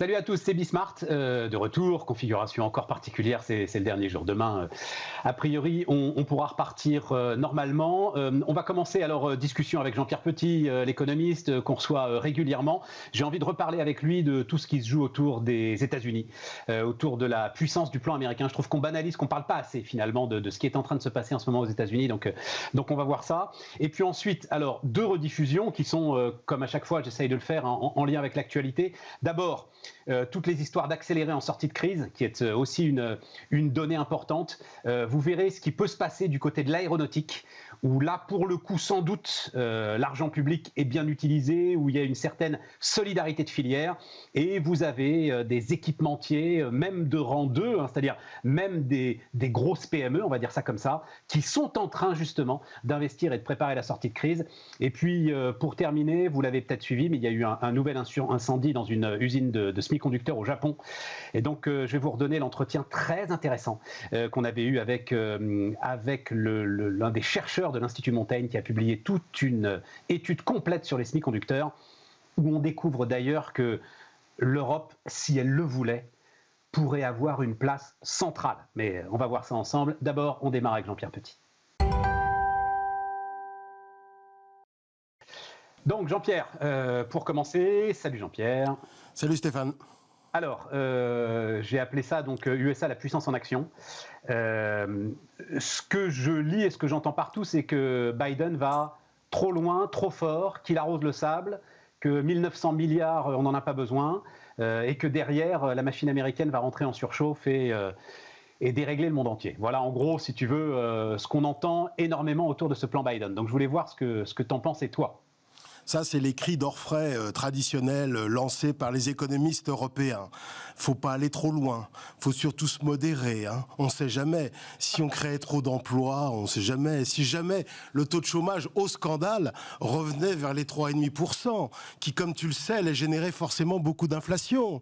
Salut à tous, c'est Bismart, de retour, configuration encore particulière, c'est le dernier jour. Demain, a priori, on pourra repartir normalement. On va commencer alors discussion avec Jean-Pierre Petit, l'économiste qu'on reçoit régulièrement. J'ai envie de reparler avec lui de tout ce qui se joue autour des États-Unis, autour de la puissance du plan américain. Je trouve qu'on banalise, qu'on ne parle pas assez finalement de ce qui est en train de se passer en ce moment aux États-Unis. Donc on va voir ça. Et puis ensuite, alors deux rediffusions qui sont, comme à chaque fois, j'essaye de le faire en lien avec l'actualité. D'abord, toutes les histoires d'accélérer en sortie de crise, qui est aussi une donnée importante. Vous verrez ce qui peut se passer du côté de l'aéronautique, où là, pour le coup, sans doute, l'argent public est bien utilisé, où il y a une certaine solidarité de filière, et vous avez des équipementiers, même de rang 2, hein, c'est-à-dire même des grosses PME, on va dire ça comme ça, qui sont en train justement d'investir et de préparer la sortie de crise. Et puis, pour terminer, vous l'avez peut-être suivi, mais il y a eu un nouvel incendie dans une usine de semi-conducteurs au Japon. Et donc, je vais vous redonner l'entretien très intéressant qu'on avait eu avec l'un des chercheurs de l'Institut Montaigne qui a publié toute une étude complète sur les semi-conducteurs, où on découvre d'ailleurs que l'Europe, si elle le voulait, pourrait avoir une place centrale. Mais on va voir ça ensemble. D'abord, on démarre avec Jean-Pierre Petit. Donc Jean-Pierre, pour commencer, salut Jean-Pierre. Salut Stéphane. Alors, j'ai appelé ça donc USA, la puissance en action. Ce que je lis et ce que j'entends partout, c'est que Biden va trop loin, trop fort, qu'il arrose le sable, que 1900 milliards, on n'en a pas besoin, et que derrière, la machine américaine va rentrer en surchauffe et dérégler le monde entier. Voilà, en gros, si tu veux, ce qu'on entend énormément autour de ce plan Biden. Donc, je voulais voir ce que tu en penses et toi. Ça, c'est les cris d'orfraie traditionnels lancés par les économistes européens. Faut pas aller trop loin. Faut surtout se modérer. On ne sait jamais. Si on crée trop d'emplois, on ne sait jamais. Si jamais le taux de chômage, au scandale, revenait vers les 3,5%, qui, comme tu le sais, allait générer forcément beaucoup d'inflation.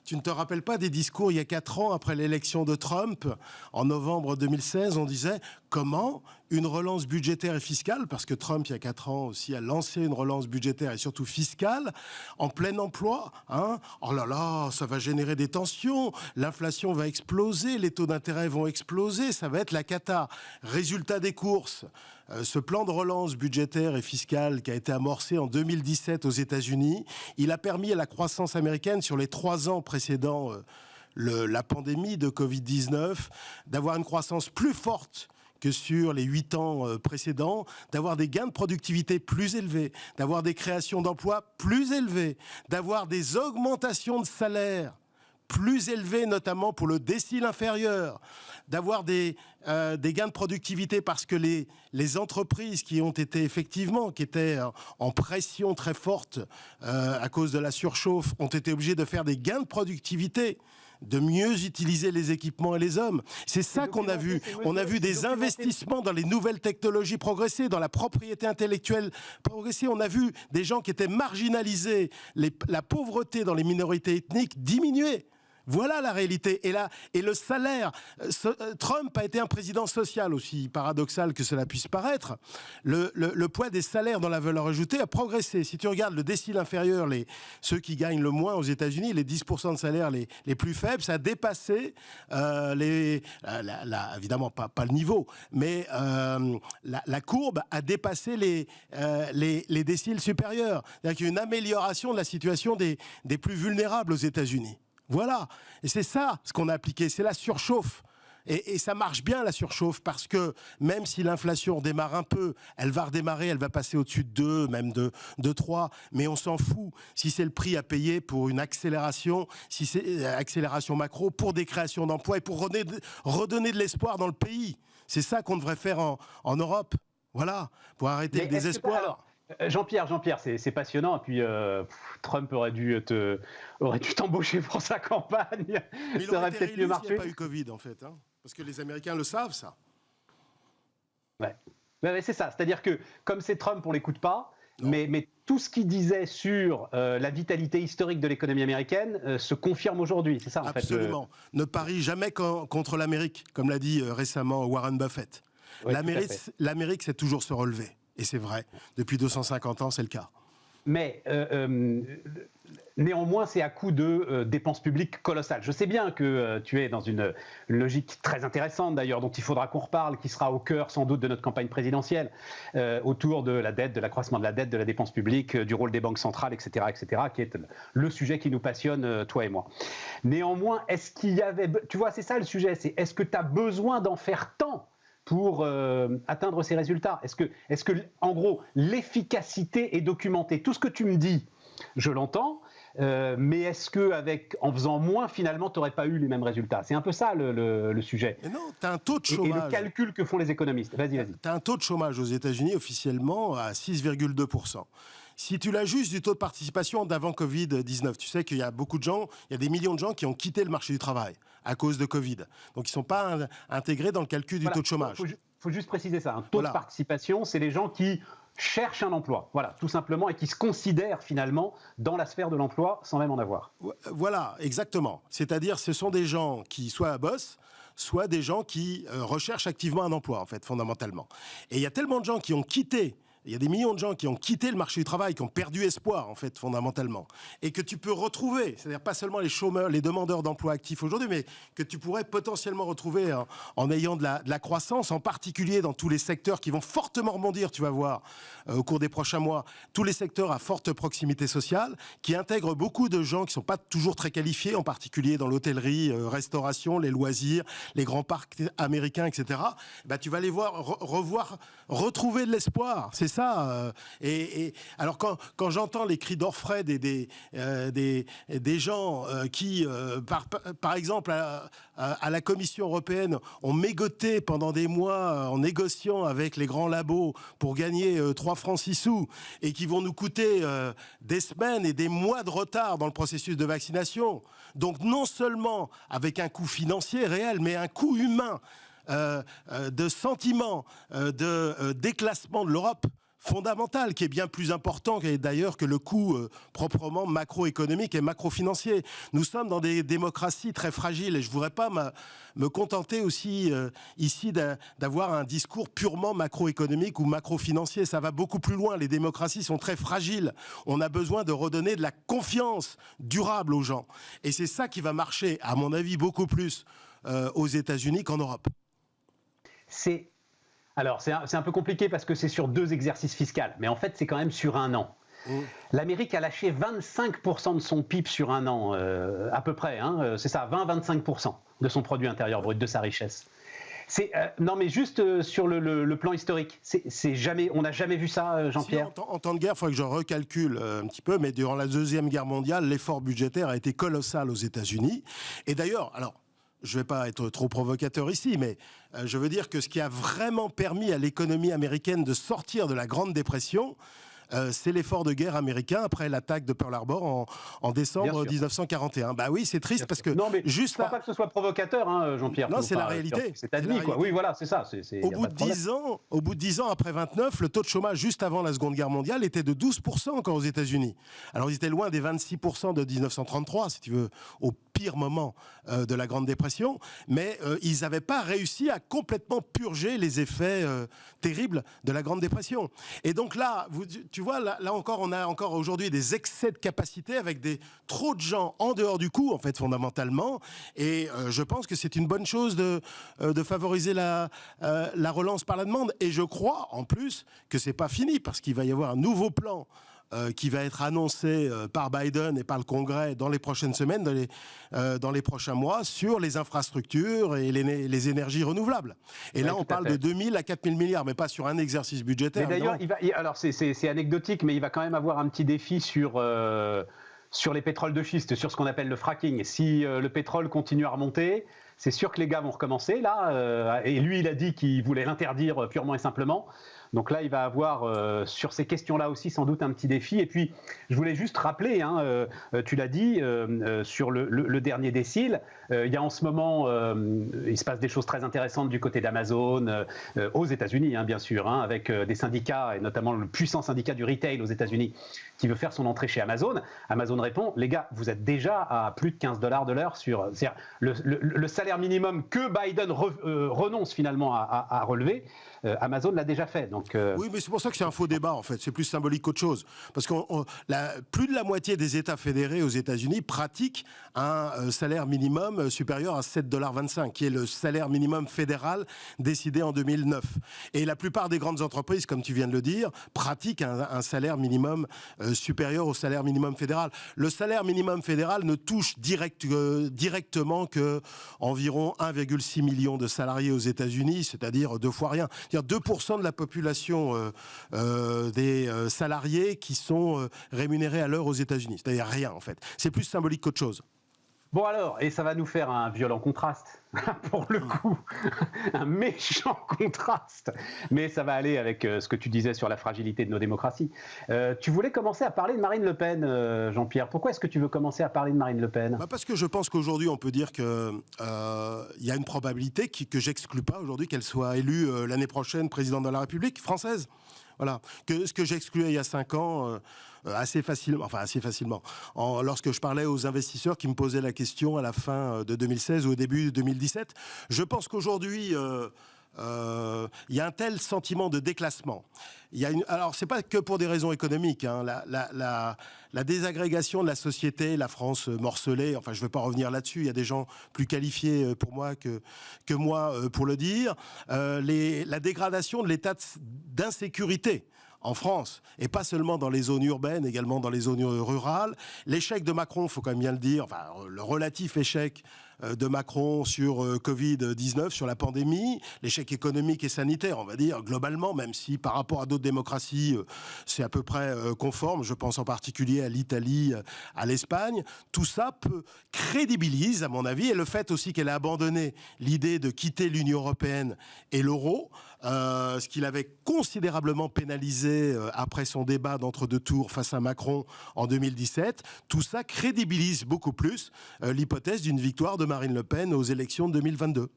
Tu ne te rappelles pas des discours il y a 4 ans, après l'élection de Trump, en novembre 2016, on disait comment une relance budgétaire et fiscale, parce que Trump, il y a 4 ans aussi, a lancé une relance budgétaire et surtout fiscale, en plein emploi. Oh là là, ça va générer des tensions, l'inflation va exploser, les taux d'intérêt vont exploser, ça va être la cata. Résultat des courses, ce plan de relance budgétaire et fiscale qui a été amorcé en 2017 aux États-Unis, il a permis à la croissance américaine sur les 3 ans précédant la pandémie de Covid-19 d'avoir une croissance plus forte que sur les 8 ans précédents, d'avoir des gains de productivité plus élevés, d'avoir des créations d'emplois plus élevées, d'avoir des augmentations de salaires plus élevées, notamment pour le décile inférieur, d'avoir des gains de productivité parce que les entreprises qui ont été effectivement, qui étaient en pression très forte à cause de la surchauffe, ont été obligées de faire des gains de productivité, de mieux utiliser les équipements et les hommes. C'est ça qu'on a vu. On a vu des investissements dans les nouvelles technologies progresser, dans la propriété intellectuelle progresser. On a vu des gens qui étaient marginalisés, la pauvreté dans les minorités ethniques diminuer. Voilà la réalité. Et le salaire, Trump a été un président social, aussi paradoxal que cela puisse paraître. Le poids des salaires dans la valeur ajoutée a progressé. Si tu regardes le décile inférieur, ceux qui gagnent le moins aux États-Unis, les 10% de salaire les plus faibles, ça a dépassé évidemment pas le niveau, mais la courbe a dépassé les déciles supérieurs. C'est-à-dire qu'il y a une amélioration de la situation des plus vulnérables aux États-Unis. Voilà, et c'est ça ce qu'on a appliqué, c'est la surchauffe. Et ça marche bien la surchauffe parce que même si l'inflation démarre un peu, elle va redémarrer, elle va passer au-dessus de 2, même de 3, mais on s'en fout. Si c'est le prix à payer pour une accélération, si c'est accélération macro, pour des créations d'emplois et pour redonner de l'espoir dans le pays. C'est ça qu'on devrait faire en Europe. Voilà, pour arrêter le désespoir. Jean-Pierre, c'est passionnant. Et puis Trump aurait dû t'embaucher pour sa campagne. Mais ça aurait peut-être mieux marché. Il n'y a pas eu Covid en fait, parce que les Américains le savent ça. Ouais, c'est ça. C'est-à-dire que comme c'est Trump, on l'écoute pas. Mais tout ce qu'il disait sur la vitalité historique de l'économie américaine se confirme aujourd'hui. C'est ça en fait. Absolument. Ne parie jamais contre l'Amérique, comme l'a dit récemment Warren Buffett. Ouais, l'Amérique, c'est toujours se relever. Et c'est vrai, depuis 250 ans, c'est le cas. Mais néanmoins, c'est à coût de dépenses publiques colossales. Je sais bien que tu es dans une logique très intéressante, d'ailleurs, dont il faudra qu'on reparle, qui sera au cœur sans doute de notre campagne présidentielle, autour de la dette, de l'accroissement de la dette, de la dépense publique, du rôle des banques centrales, etc., qui est le sujet qui nous passionne, toi et moi. Néanmoins, est-ce qu'il y avait... Tu vois, c'est ça le sujet, c'est est-ce que tu as besoin d'en faire tant pour atteindre ces résultats? Est-ce que, en gros, l'efficacité est documentée? Tout ce que tu me dis, je l'entends, mais est-ce qu'en faisant moins, finalement, tu n'aurais pas eu les mêmes résultats? C'est un peu ça le sujet. Mais non, tu as un taux de chômage. Et le calcul que font les économistes. Vas-y. Tu as un taux de chômage aux États-Unis officiellement à 6,2%. Si tu l'ajustes du taux de participation d'avant Covid-19, tu sais qu'il y a beaucoup de gens, il y a des millions de gens qui ont quitté le marché du travail à cause de Covid. Donc ils ne sont pas intégrés dans le calcul du taux de chômage. Il faut juste préciser ça. Un taux de participation, c'est les gens qui cherchent un emploi, voilà, tout simplement, et qui se considèrent finalement dans la sphère de l'emploi sans même en avoir. Voilà, exactement. C'est-à-dire ce sont des gens qui soit bossent, soit des gens qui recherchent activement un emploi, en fait, fondamentalement. Et il y a tellement de gens qui ont quitté. Il y a des millions de gens qui ont quitté le marché du travail, qui ont perdu espoir, en fait, fondamentalement. Et que tu peux retrouver, c'est-à-dire pas seulement les chômeurs, les demandeurs d'emploi actifs aujourd'hui, mais que tu pourrais potentiellement retrouver en ayant de la croissance, en particulier dans tous les secteurs qui vont fortement rebondir, tu vas voir, au cours des prochains mois. Tous les secteurs à forte proximité sociale, qui intègrent beaucoup de gens qui ne sont pas toujours très qualifiés, en particulier dans l'hôtellerie, restauration, les loisirs, les grands parcs américains, etc. Bah, tu vas les voir, retrouver de l'espoir. C'est ça. Et alors quand j'entends les cris d'orfraie des gens qui, par exemple, à la Commission européenne, ont mégoté pendant des mois en négociant avec les grands labos pour gagner 3 francs 6 sous et qui vont nous coûter des semaines et des mois de retard dans le processus de vaccination. Donc non seulement avec un coût financier réel, mais un coût humain, de sentiment, de déclassement de l'Europe fondamental, qui est bien plus important d'ailleurs que le coût proprement macroéconomique et macrofinancier. Nous sommes dans des démocraties très fragiles et je ne voudrais pas me contenter aussi ici d'avoir un discours purement macroéconomique ou macrofinancier. Ça va beaucoup plus loin. Les démocraties sont très fragiles. On a besoin de redonner de la confiance durable aux gens. Et c'est ça qui va marcher, à mon avis, beaucoup plus aux États-Unis qu'en Europe. Alors, c'est un peu compliqué parce que c'est sur 2 exercices fiscaux, mais en fait, c'est quand même sur un an. L'Amérique a lâché 25% de son PIB sur un an, à peu près, hein, c'est ça, 20-25% de son produit intérieur brut, de sa richesse. Non, mais juste sur le plan historique, on n'a jamais vu ça, Jean-Pierre. En temps de guerre, il faudrait que je recalcule un petit peu, mais durant la Deuxième Guerre mondiale, l'effort budgétaire a été colossal aux États-Unis. Et d'ailleurs, je ne vais pas être trop provocateur ici, mais je veux dire que ce qui a vraiment permis à l'économie américaine de sortir de la Grande Dépression, c'est l'effort de guerre américain après l'attaque de Pearl Harbor en décembre 1941. Bah oui, c'est triste parce que... Non, mais je ne crois pas que ce soit provocateur, hein, Jean-Pierre. Non, c'est la réalité. C'est admis, quoi. Oui, voilà, c'est ça. Au bout de 10 ans, après 29, le taux de chômage juste avant la Seconde Guerre mondiale était de 12% encore aux États-Unis. Alors, ils étaient loin des 26% de 1933, si tu veux, au pire moment de la Grande Dépression, mais ils n'avaient pas réussi à complètement purger les effets terribles de la Grande Dépression. Et donc là, tu vois, là encore, on a encore aujourd'hui des excès de capacité avec trop de gens en dehors du coup, en fait, fondamentalement. Et je pense que c'est une bonne chose de favoriser la relance par la demande. Et je crois, en plus, que c'est pas fini, parce qu'il va y avoir un nouveau plan qui va être annoncé par Biden et par le Congrès dans les prochaines semaines, dans les prochains mois, sur les infrastructures et les énergies renouvelables. Et là, on parle de 2 000 à 4 000 milliards, mais pas sur un exercice budgétaire. Mais d'ailleurs, alors c'est anecdotique, mais il va quand même avoir un petit défi sur les pétroles de schiste, sur ce qu'on appelle le fracking. Si le pétrole continue à remonter, c'est sûr que les gars vont recommencer, là. Et lui, il a dit qu'il voulait l'interdire purement et simplement. Donc là, il va avoir sur ces questions-là aussi sans doute un petit défi. Et puis, je voulais juste rappeler, tu l'as dit, sur le dernier décile, il y a en ce moment, il se passe des choses très intéressantes du côté d'Amazon, aux États-Unis, bien sûr, avec des syndicats, et notamment le puissant syndicat du retail aux États-Unis, qui veut faire son entrée chez Amazon. Amazon répond, les gars, vous êtes déjà à plus de $15 de l'heure sur... C'est-à-dire, le salaire salaire minimum que Biden renonce finalement à relever, Amazon l'a déjà fait. Donc, Oui, mais c'est pour ça que c'est un faux débat, en fait. C'est plus symbolique qu'autre chose. Parce que plus de la moitié des États fédérés aux États-Unis pratiquent un salaire minimum supérieur à 7,25 $, qui est le salaire minimum fédéral décidé en 2009. Et la plupart des grandes entreprises, comme tu viens de le dire, pratiquent un salaire minimum supérieur au salaire minimum fédéral. Le salaire minimum fédéral ne touche directement que environ 1,6 million de salariés aux États-Unis, c'est-à-dire 2 fois rien. C'est-à-dire 2% de la population des salariés qui sont rémunérés à l'heure aux États-Unis. C'est-à-dire rien, en fait. C'est plus symbolique qu'autre chose. Bon alors, et ça va nous faire un violent contraste, pour le coup, un méchant contraste, mais ça va aller avec ce que tu disais sur la fragilité de nos démocraties. Tu voulais commencer à parler de Marine Le Pen, Jean-Pierre. Pourquoi est-ce que tu veux commencer à parler de Marine Le Pen ? Parce que je pense qu'aujourd'hui, on peut dire qu'il y a une probabilité que j'exclus pas aujourd'hui qu'elle soit élue l'année prochaine présidente de la République française. Voilà. Ce que j'excluais il y a 5 ans, assez facilement, lorsque je parlais aux investisseurs qui me posaient la question à la fin de 2016 ou au début de 2017. Je pense qu'aujourd'hui, il y a un tel sentiment de déclassement. Alors, c'est pas que pour des raisons économiques. Hein. La désagrégation de la société, la France morcelée, enfin, je ne vais pas revenir là-dessus, il y a des gens plus qualifiés pour moi que moi pour le dire. La dégradation de l'état d'insécurité en France, et pas seulement dans les zones urbaines, également dans les zones rurales. L'échec de Macron, il faut quand même bien le dire, enfin, le relatif échec de Macron sur Covid-19, sur la pandémie, l'échec économique et sanitaire, on va dire, globalement, même si par rapport à d'autres démocraties, c'est à peu près conforme, je pense en particulier à l'Italie, à l'Espagne, tout ça crédibilise, à mon avis, et le fait aussi qu'elle a abandonné l'idée de quitter l'Union européenne et l'euro, ce qu'il avait considérablement pénalisé après son débat d'entre-deux tours face à Macron en 2017, tout ça crédibilise beaucoup plus l'hypothèse d'une victoire de Marine Le Pen aux élections de 2022.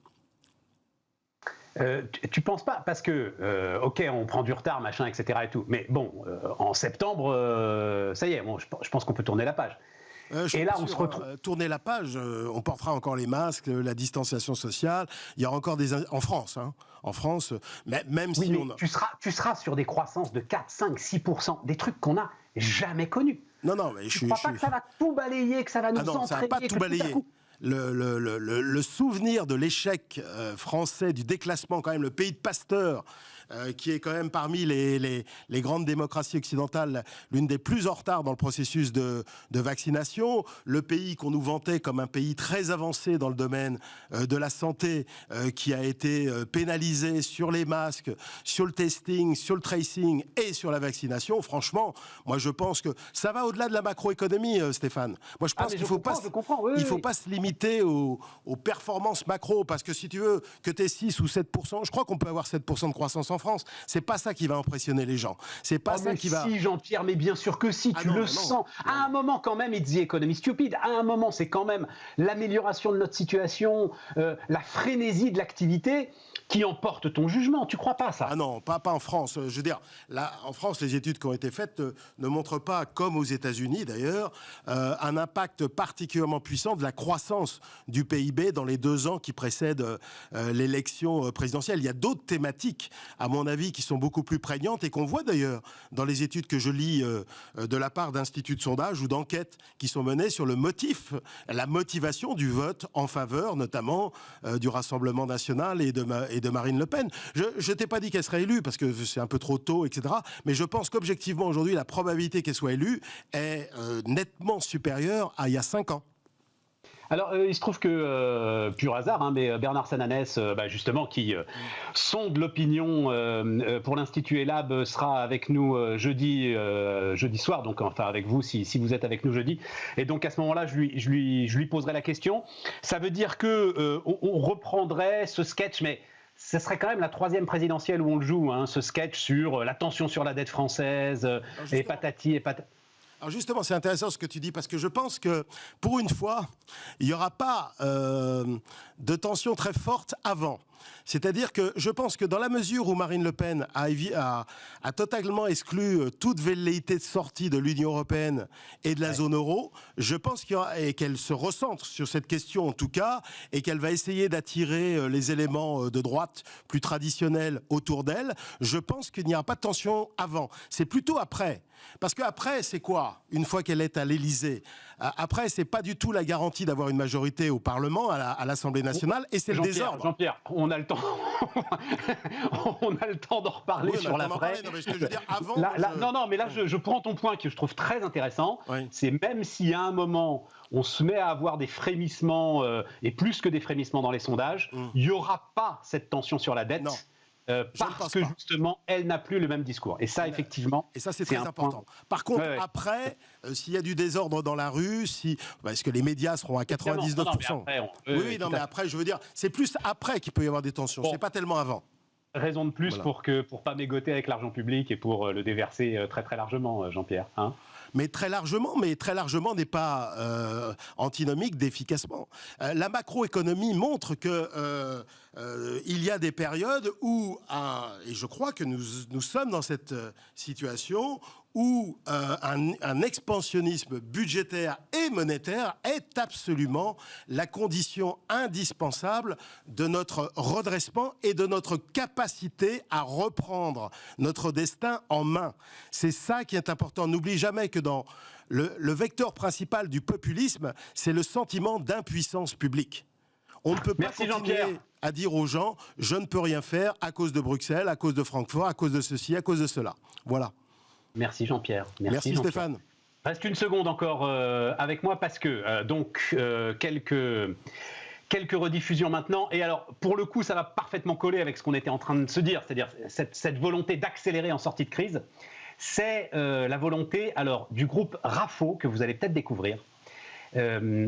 Tu penses pas, parce que, ok, on prend du retard, machin, etc. et tout, mais bon, en septembre, ça y est, bon, je pense qu'on peut tourner la page. Et là, on se retrouve. Tourner la page, on portera encore les masques, la distanciation sociale. Il y aura encore en France, hein. En France, même oui, si on. Tu seras sur des croissances de 4, 5, 6%, des trucs qu'on n'a jamais connus. Non, mais je ne crois pas que ça va tout balayer, que ça va nous entraîner. Ça va pas tout balayer. Le souvenir de l'échec français, du déclassement, quand même, le pays de Pasteur, qui est quand même parmi les grandes démocraties occidentales, l'une des plus en retard dans le processus de vaccination, le pays qu'on nous vantait comme un pays très avancé dans le domaine de la santé, qui a été pénalisé sur les masques, sur le testing, sur le tracing et sur la vaccination. Franchement, moi je pense que ça va au-delà de la macroéconomie, Stéphane. Moi je pense qu'il ne faut pas se limiter aux performances macro, parce que si tu veux que tu aies 6 ou 7%, je crois qu'on peut avoir 7% de croissance en France, c'est pas ça qui va impressionner les gens. C'est pas ça qui va... Si, Jean-Pierre, mais bien sûr que si, tu le sens. À un moment quand même, it's the economy stupid, à un moment c'est quand même l'amélioration de notre situation, la frénésie de l'activité qui emporte ton jugement. Tu crois pas ça? Ah non, pas en France. Je veux dire, là, en France, les études qui ont été faites ne montrent pas, comme aux États-Unis d'ailleurs, un impact particulièrement puissant de la croissance du PIB dans les 2 ans qui précèdent l'élection présidentielle. Il y a d'autres thématiques, à mon avis, qui sont beaucoup plus prégnantes et qu'on voit d'ailleurs dans les études que je lis de la part d'instituts de sondage ou d'enquêtes qui sont menées sur le motif, la motivation du vote en faveur, notamment du Rassemblement national et de Marine Le Pen. Je t'ai pas dit qu'elle serait élue parce que c'est un peu trop tôt, etc. Mais je pense qu'objectivement aujourd'hui, la probabilité qu'elle soit élue est nettement supérieure à il y a 5 ans. Alors, il se trouve que, pur hasard, hein, mais Bernard Sananès, justement, qui sonde l'opinion pour l'Institut Elab, sera avec nous jeudi soir, donc enfin avec vous, si vous êtes avec nous jeudi. Et donc, à ce moment-là, je lui poserai la question. Ça veut dire que on reprendrait ce sketch, mais ce serait quand même la 3e présidentielle où on le joue, hein, ce sketch sur la tension sur la dette française, et patati et patata. Alors justement, c'est intéressant ce que tu dis, parce que je pense que, pour une fois, il n'y aura pas de tension très forte avant. C'est-à-dire que je pense que dans la mesure où Marine Le Pen a totalement exclu toute velléité de sortie de l'Union européenne et de la zone euro, je pense qu'elle se recentre sur cette question en tout cas, et qu'elle va essayer d'attirer les éléments de droite plus traditionnels autour d'elle. Je pense qu'il n'y aura pas de tension avant. C'est plutôt après. Parce qu'après, c'est quoi? Une fois qu'elle est à l'Élysée, après, c'est pas du tout la garantie d'avoir une majorité au Parlement, à l'Assemblée nationale, et c'est le désordre. Jean-Pierre, on a le temps. On a le temps d'en reparler sur l'après. Non, mais ce que je veux dire, avant... mais là, je prends ton point que je trouve très intéressant. Oui. C'est même si à un moment, on se met à avoir des frémissements, et plus que des frémissements dans les sondages, il n'y aura pas cette tension sur la dette. Non. Parce que justement, elle n'a plus le même discours. Et ça, effectivement, et ça, c'est très important. Par contre, après, s'il y a du désordre dans la rue, est-ce que les médias seront à 99% ? Mais après, je veux dire, c'est plus après qu'il peut y avoir des tensions. Bon. C'est pas tellement avant. Raison de plus pour pas mégoter avec l'argent public et pour le déverser très très largement, Jean-Pierre. Hein ? Mais très largement n'est pas antinomique d'efficacement. La macroéconomie montre que il y a des périodes où, et je crois que nous sommes dans cette situation, où un expansionnisme budgétaire et monétaire est absolument la condition indispensable de notre redressement et de notre capacité à reprendre notre destin en main. C'est ça qui est important. N'oublie jamais que dans le vecteur principal du populisme, c'est le sentiment d'impuissance publique. On ne peut pas continuer à dire aux gens « je ne peux rien faire à cause de Bruxelles, à cause de Francfort, à cause de ceci, à cause de cela ». Voilà. Merci Jean-Pierre. Merci Jean-Pierre. Stéphane. Reste une seconde encore avec moi parce que quelques rediffusions maintenant. Et alors, pour le coup, ça va parfaitement coller avec ce qu'on était en train de se dire, c'est-à-dire cette volonté d'accélérer en sortie de crise. C'est la volonté du groupe Rafo que vous allez peut-être découvrir.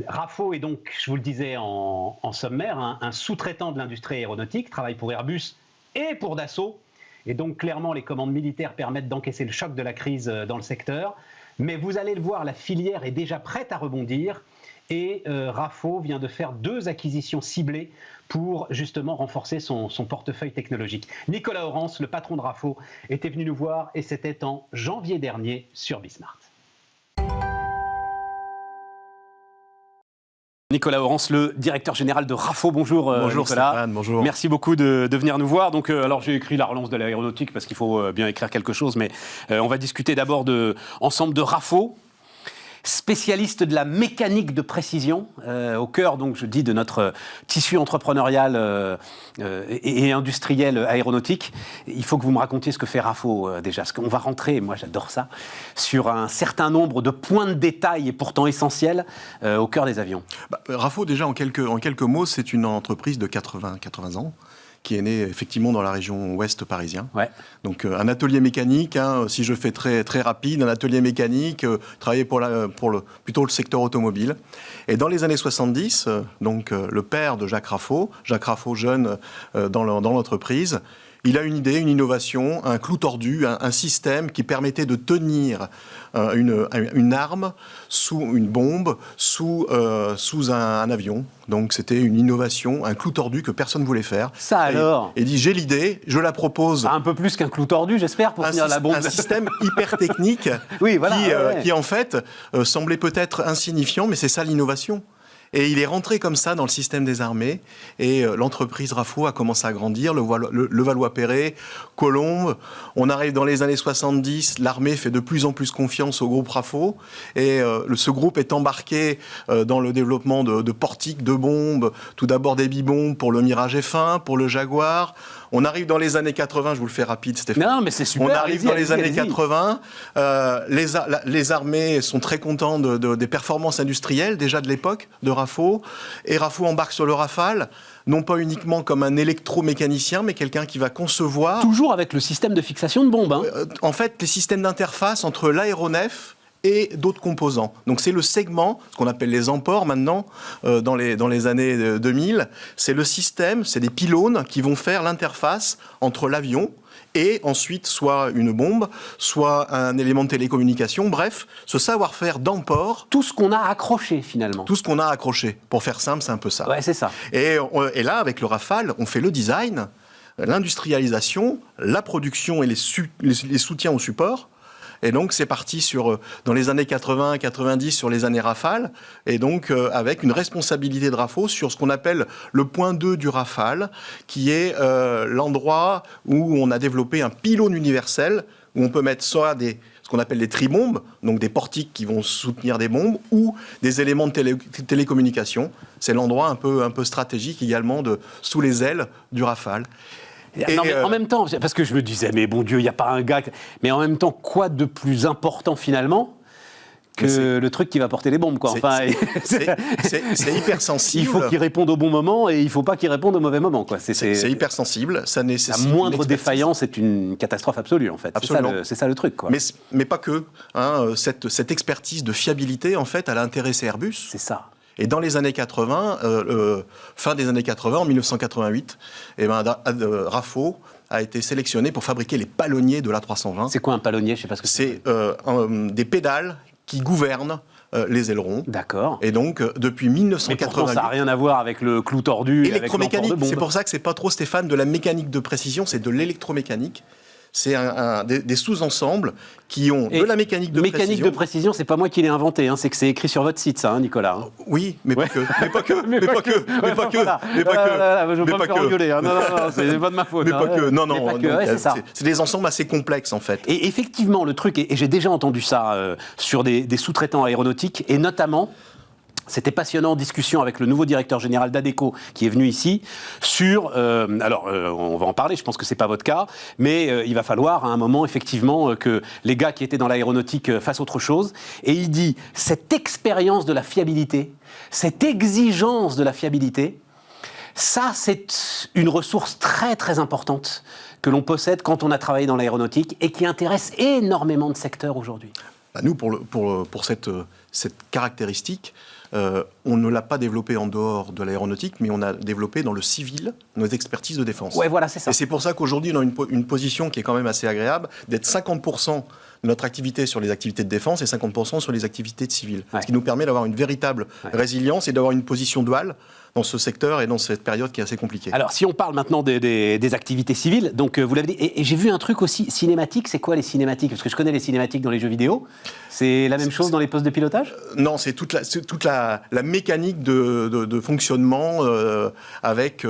Rafo est donc, je vous le disais en sommaire, un sous-traitant de l'industrie aéronautique, travaille pour Airbus et pour Dassault. Et donc, clairement, les commandes militaires permettent d'encaisser le choc de la crise dans le secteur. Mais vous allez le voir, la filière est déjà prête à rebondir. Et Rafo vient de faire 2 acquisitions ciblées pour justement renforcer son portefeuille technologique. Nicolas Orens, le patron de Rafo, était venu nous voir et c'était en janvier dernier sur Bismart. Nicolas Orens, le directeur général de Rafo. Bonjour, bonjour Nicolas. Stéphane, bonjour. Merci beaucoup de venir nous voir. Donc, alors j'ai écrit la relance de l'aéronautique parce qu'il faut bien écrire quelque chose, mais on va discuter d'abord ensemble de Rafo, spécialiste de la mécanique de précision, au cœur, donc je dis, de notre tissu entrepreneurial et industriel aéronautique. Il faut que vous me racontiez ce que fait Rafo déjà, parce qu'on va rentrer, moi j'adore ça, sur un certain nombre de points de détail et pourtant essentiels au cœur des avions. Rafo, déjà en quelques mots, c'est une entreprise de 80 ans, qui est né effectivement dans la région ouest parisien. Ouais. Donc un atelier mécanique, si je fais très, très rapide, un atelier mécanique, travaillé plutôt le secteur automobile. Et dans les années 70, le père de Jacques Rafo jeune dans l'entreprise, il a une idée, une innovation, un clou tordu, un système qui permettait de tenir une arme sous une bombe, sous un avion. Donc c'était une innovation, un clou tordu que personne ne voulait faire. Ça alors ? Et dit, j'ai l'idée, je la propose. Un peu plus qu'un clou tordu, j'espère, pour tenir la bombe. Un système hyper technique oui, voilà, qui en fait semblait peut-être insignifiant, mais c'est ça l'innovation. Et il est rentré comme ça dans le système des armées. Et l'entreprise Rafo a commencé à grandir, le Valois-Perret, Colombes. On arrive dans les années 70, l'armée fait de plus en plus confiance au groupe Rafo. Et ce groupe est embarqué dans le développement de portiques, de bombes, tout d'abord des bibombes pour le Mirage F1, pour le Jaguar. On arrive dans les années 80, je vous le fais rapide Stéphane. Non, mais c'est super. On arrive dans les années 80, les armées sont très contents des performances industrielles déjà de l'époque de Rafo. Et Rafo embarque sur le Rafale, non pas uniquement comme un électromécanicien, mais quelqu'un qui va concevoir... Toujours avec le système de fixation de bombes. En fait, les systèmes d'interface entre l'aéronef et d'autres composants. Donc c'est le segment, ce qu'on appelle les emports maintenant, dans les années 2000. C'est le système, c'est des pylônes qui vont faire l'interface entre l'avion et ensuite soit une bombe, soit un élément de télécommunication. Bref, ce savoir-faire d'emport. Tout ce qu'on a accroché finalement. Tout ce qu'on a accroché. Pour faire simple, c'est un peu ça. Ouais, c'est ça. Et là, avec le Rafale, on fait le design, l'industrialisation, la production et les soutiens au support. Et donc, c'est parti dans les années 80-90 sur les années Rafale, et donc avec une responsabilité de RAFO sur ce qu'on appelle le point 2 du Rafale, qui est l'endroit où on a développé un pylône universel, où on peut mettre soit ce qu'on appelle des tribombes, donc des portiques qui vont soutenir des bombes, ou des éléments de télécommunication. C'est l'endroit un peu stratégique également sous les ailes du Rafale. Non, mais en même temps, parce que je me disais, mais bon Dieu, il n'y a pas un gars... Mais en même temps, quoi de plus important finalement que le truc qui va porter les bombes, quoi. C'est hyper sensible. Il faut qu'il réponde au bon moment et il ne faut pas qu'il réponde au mauvais moment, quoi. C'est hyper sensible. Ça nécessite la moindre défaillance est une catastrophe absolue, en fait. C'est ça le truc, quoi. Mais pas que. Hein, cette expertise de fiabilité, en fait, elle a intéressé Airbus. C'est ça. Et dans les années 80, fin des années 80, en 1988, RAFO a été sélectionné pour fabriquer les palonniers de l'A320. C'est quoi un palonnier? Je sais pas ce que c'est. C'est des pédales qui gouvernent les ailerons. D'accord. Et donc, depuis 1988... Mais pourtant, ça n'a rien à voir avec le clou tordu. Électromécanique, c'est pour ça que c'est pas trop, Stéphane, de la mécanique de précision, c'est de l'électromécanique. C'est des sous-ensembles qui ont de la mécanique de précision. Mécanique de précision, c'est pas moi qui l'ai inventé, hein, c'est que c'est écrit sur votre site, ça, hein, Nicolas. Hein. Oui, mais pas que. Mais pas que. Mais pas que. Mais pas que. Mais pas que. Je veux pas me faire engueuler. Hein. Non, c'est pas de ma faute. Mais pas que. Non. C'est des ensembles assez complexes, en fait. Et effectivement, le truc, et j'ai déjà entendu ça sur des sous-traitants aéronautiques, et notamment... C'était passionnant en discussion avec le nouveau directeur général d'Adecco qui est venu ici sur... on va en parler, je pense que ce n'est pas votre cas, mais il va falloir à un moment effectivement que les gars qui étaient dans l'aéronautique fassent autre chose. Et il dit, cette expérience de la fiabilité, cette exigence de la fiabilité, ça c'est une ressource très très importante que l'on possède quand on a travaillé dans l'aéronautique et qui intéresse énormément de secteurs aujourd'hui. Nous, pour cette caractéristique, on ne l'a pas développé en dehors de l'aéronautique, mais on a développé dans le civil nos expertises de défense. Ouais, voilà, c'est ça. Et c'est pour ça qu'aujourd'hui, on a une position qui est quand même assez agréable, d'être 50% de notre activité sur les activités de défense et 50% sur les activités de civil. Ouais. Ce qui nous permet d'avoir une véritable résilience et d'avoir une position duale dans ce secteur et dans cette période qui est assez compliquée. Alors, si on parle maintenant des activités civiles, donc vous l'avez dit, et j'ai vu un truc aussi cinématique. C'est quoi les cinématiques? Parce que je connais les cinématiques dans les jeux vidéo. C'est la même chose dans les postes de pilotage? Non, c'est toute la mécanique de fonctionnement avec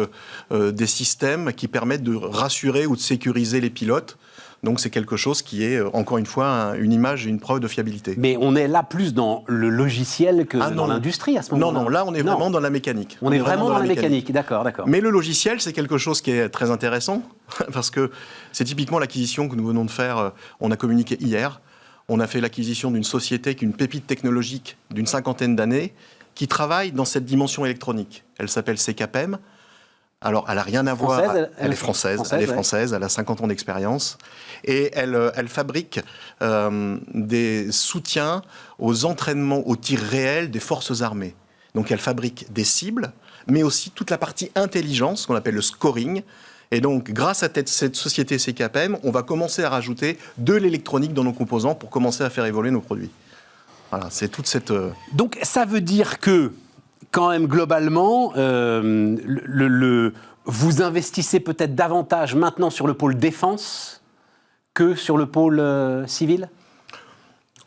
des systèmes qui permettent de rassurer ou de sécuriser les pilotes. Donc c'est quelque chose qui est, encore une fois, une image et une preuve de fiabilité. Mais on est là plus dans le logiciel que dans l'industrie à ce moment-là. Non, là on est vraiment dans la mécanique. On est vraiment dans la mécanique, d'accord. Mais le logiciel, c'est quelque chose qui est très intéressant, parce que c'est typiquement l'acquisition que nous venons de faire, on a communiqué hier. On a fait l'acquisition d'une société qui est une pépite technologique d'une 50aine d'années, qui travaille dans cette dimension électronique. Elle s'appelle CKPEM. Alors, elle n'a rien à voir. Elle est française, elle a 50 ans d'expérience. Et elle fabrique des soutiens aux entraînements, aux tirs réels des forces armées. Donc, elle fabrique des cibles, mais aussi toute la partie intelligence, qu'on appelle le scoring. Et donc, grâce à cette société CKPM, on va commencer à rajouter de l'électronique dans nos composants pour commencer à faire évoluer nos produits. Voilà, c'est toute cette... Donc, ça veut dire que... Quand même, globalement, vous investissez peut-être davantage maintenant sur le pôle défense que sur le pôle civil?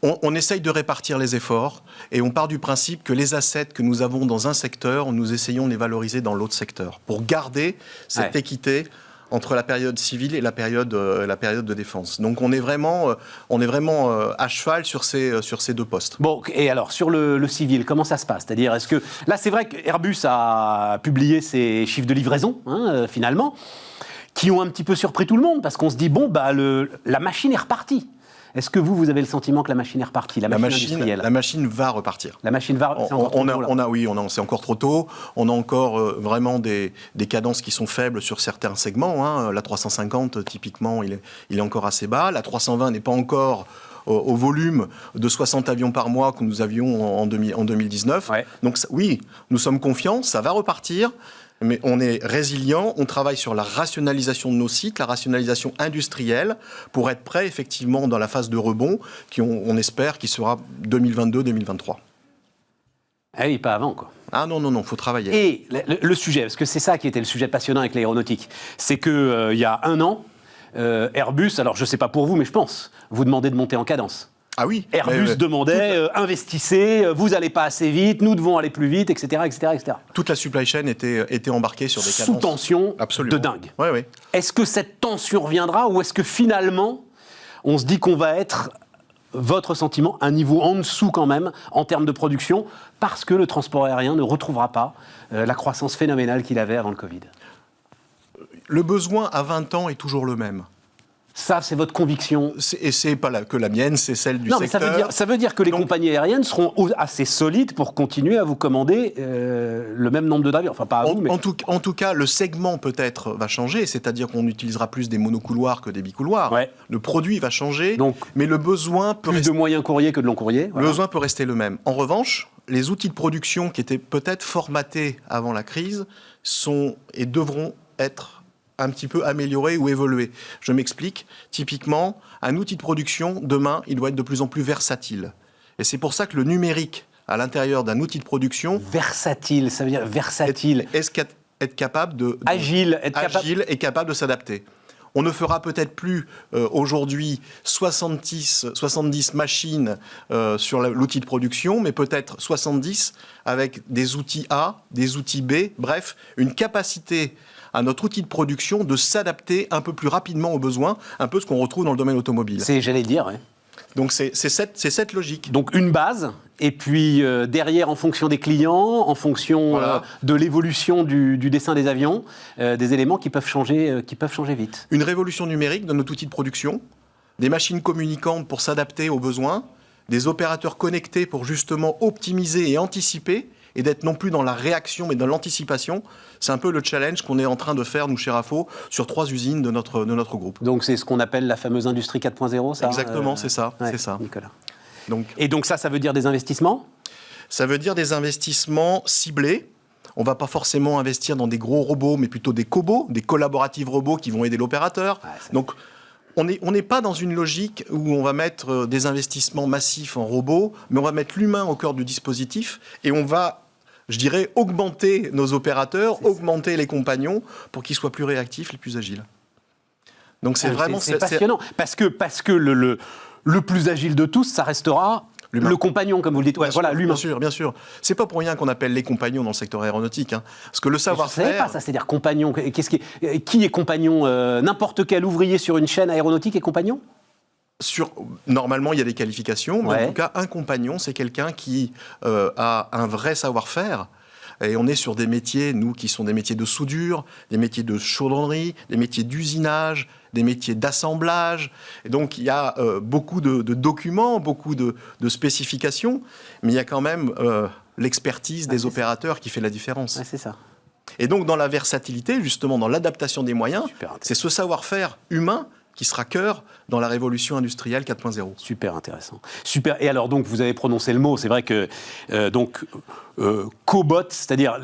On essaye de répartir les efforts et on part du principe que les assets que nous avons dans un secteur, nous essayons de les valoriser dans l'autre secteur pour garder cette équité entre la période civile et la période de défense. Donc on est vraiment à cheval sur ces deux postes. Bon, et alors sur le civil, comment ça se passe? C'est-à-dire, est-ce que là c'est vrai qu'Airbus a publié ses chiffres de livraison, finalement, qui ont un petit peu surpris tout le monde parce qu'on se dit bon la machine est repartie. Est-ce que vous avez le sentiment que la machine est repartie, la machine industrielle ? La machine va repartir. La machine va... C'est encore trop tôt, c'est encore trop tôt. On a encore vraiment des cadences qui sont faibles sur certains segments. Hein. La 350, typiquement, il est encore assez bas. La 320 n'est pas encore au volume de 60 avions par mois que nous avions en 2019. Ouais. Donc oui, nous sommes confiants, ça va repartir. Mais on est résilient, on travaille sur la rationalisation de nos sites, la rationalisation industrielle, pour être prêt effectivement dans la phase de rebond, on espère qui sera 2022-2023. Ah oui, pas avant, quoi. Ah non, il faut travailler. Et le sujet, parce que c'est ça qui était le sujet passionnant avec l'aéronautique, c'est qu'il y a un an, Airbus, alors je ne sais pas pour vous, mais je pense, vous demandez de monter en cadence. Ah oui. Airbus demandait, investissez, vous n'allez pas assez vite, nous devons aller plus vite, etc., etc., etc. Toute la supply chain était embarquée sur des cadences. Sous tension. Absolument. De dingue. Oui, oui. Est-ce que cette tension reviendra ou est-ce que finalement, on se dit qu'on va être, votre sentiment, un niveau en dessous quand même, en termes de production, parce que le transport aérien ne retrouvera pas la croissance phénoménale qu'il avait avant le Covid ? Le besoin à 20 ans est toujours le même. Ça, c'est votre conviction. Et c'est pas que la mienne, c'est celle du secteur. Non, mais ça veut dire que les compagnies aériennes seront assez solides pour continuer à vous commander le même nombre d'avions. Enfin, pas à vous, mais... En tout cas, le segment peut-être va changer, c'est-à-dire qu'on utilisera plus des monocouloirs que des bicouloirs. Ouais. Le produit va changer, donc, mais le besoin peut plus de moyens courriers que de long courrier. Voilà. Le besoin peut rester le même. En revanche, les outils de production qui étaient peut-être formatés avant la crise sont et devront être un petit peu amélioré ou évolué. Je m'explique. Typiquement, un outil de production, demain, il doit être de plus en plus versatile. Et c'est pour ça que le numérique, à l'intérieur d'un outil de production... Versatile, ça veut dire versatile. Être capable de... Agile. Agile et capable de s'adapter. On ne fera peut-être plus aujourd'hui 70 machines sur l'outil de production, mais peut-être 70 avec des outils A, des outils B, bref, une capacité à notre outil de production de s'adapter un peu plus rapidement aux besoins, un peu ce qu'on retrouve dans le domaine automobile. J'allais dire, oui. Donc c'est cette logique. Donc une base, et puis derrière, en fonction des clients, en fonction de l'évolution du dessin des avions, des éléments qui peuvent changer vite. Une révolution numérique de notre outil de production, des machines communicantes pour s'adapter aux besoins, des opérateurs connectés pour justement optimiser et anticiper, et d'être non plus dans la réaction, mais dans l'anticipation. C'est un peu le challenge qu'on est en train de faire, nous, chez RAFO, sur 3 usines de notre groupe. Donc, c'est ce qu'on appelle la fameuse industrie 4.0, ça ? Exactement, c'est ça. Nicolas. Et donc, ça veut dire des investissements ? Ça veut dire des investissements ciblés. On ne va pas forcément investir dans des gros robots, mais plutôt des cobots, des collaborative robots qui vont aider l'opérateur. Donc, on n'est pas dans une logique où on va mettre des investissements massifs en robots, mais on va mettre l'humain au cœur du dispositif et on va, je dirais, augmenter nos opérateurs, augmenter les compagnons pour qu'ils soient plus réactifs et plus agiles. Donc c'est vraiment... C'est passionnant, parce que le plus agile de tous, ça restera... Le compagnon, comme vous le dites. Ouais, voilà, l'humain. Bien sûr. C'est pas pour rien qu'on appelle les compagnons dans le secteur aéronautique. Hein. Parce que le savoir-faire... Je ne savais pas ça, c'est-à-dire compagnon. Qui est compagnon N'importe quel ouvrier sur une chaîne aéronautique est compagnon ? Normalement, il y a des qualifications, mais en tout cas, un compagnon, c'est quelqu'un qui a un vrai savoir-faire. Et on est sur des métiers, nous, qui sont des métiers de soudure, des métiers de chaudronnerie, des métiers d'usinage, des métiers d'assemblage. Et donc, il y a beaucoup de documents, beaucoup de spécifications, mais il y a quand même l'expertise des opérateurs qui fait la différence. C'est ça. Et donc, dans la versatilité, justement, dans l'adaptation des moyens, c'est ce savoir-faire humain qui sera cœur dans la révolution industrielle 4.0. Super intéressant. Super. Et alors, donc, vous avez prononcé le mot. C'est vrai que, cobot, c'est-à-dire,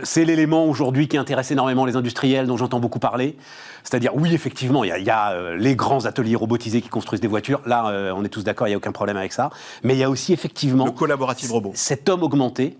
c'est l'élément aujourd'hui qui intéresse énormément les industriels, dont j'entends beaucoup parler. C'est-à-dire, oui, effectivement, il y a les grands ateliers robotisés qui construisent des voitures. Là, on est tous d'accord, il n'y a aucun problème avec ça. Mais il y a aussi, effectivement... Le collaborative robot. Cet homme augmenté...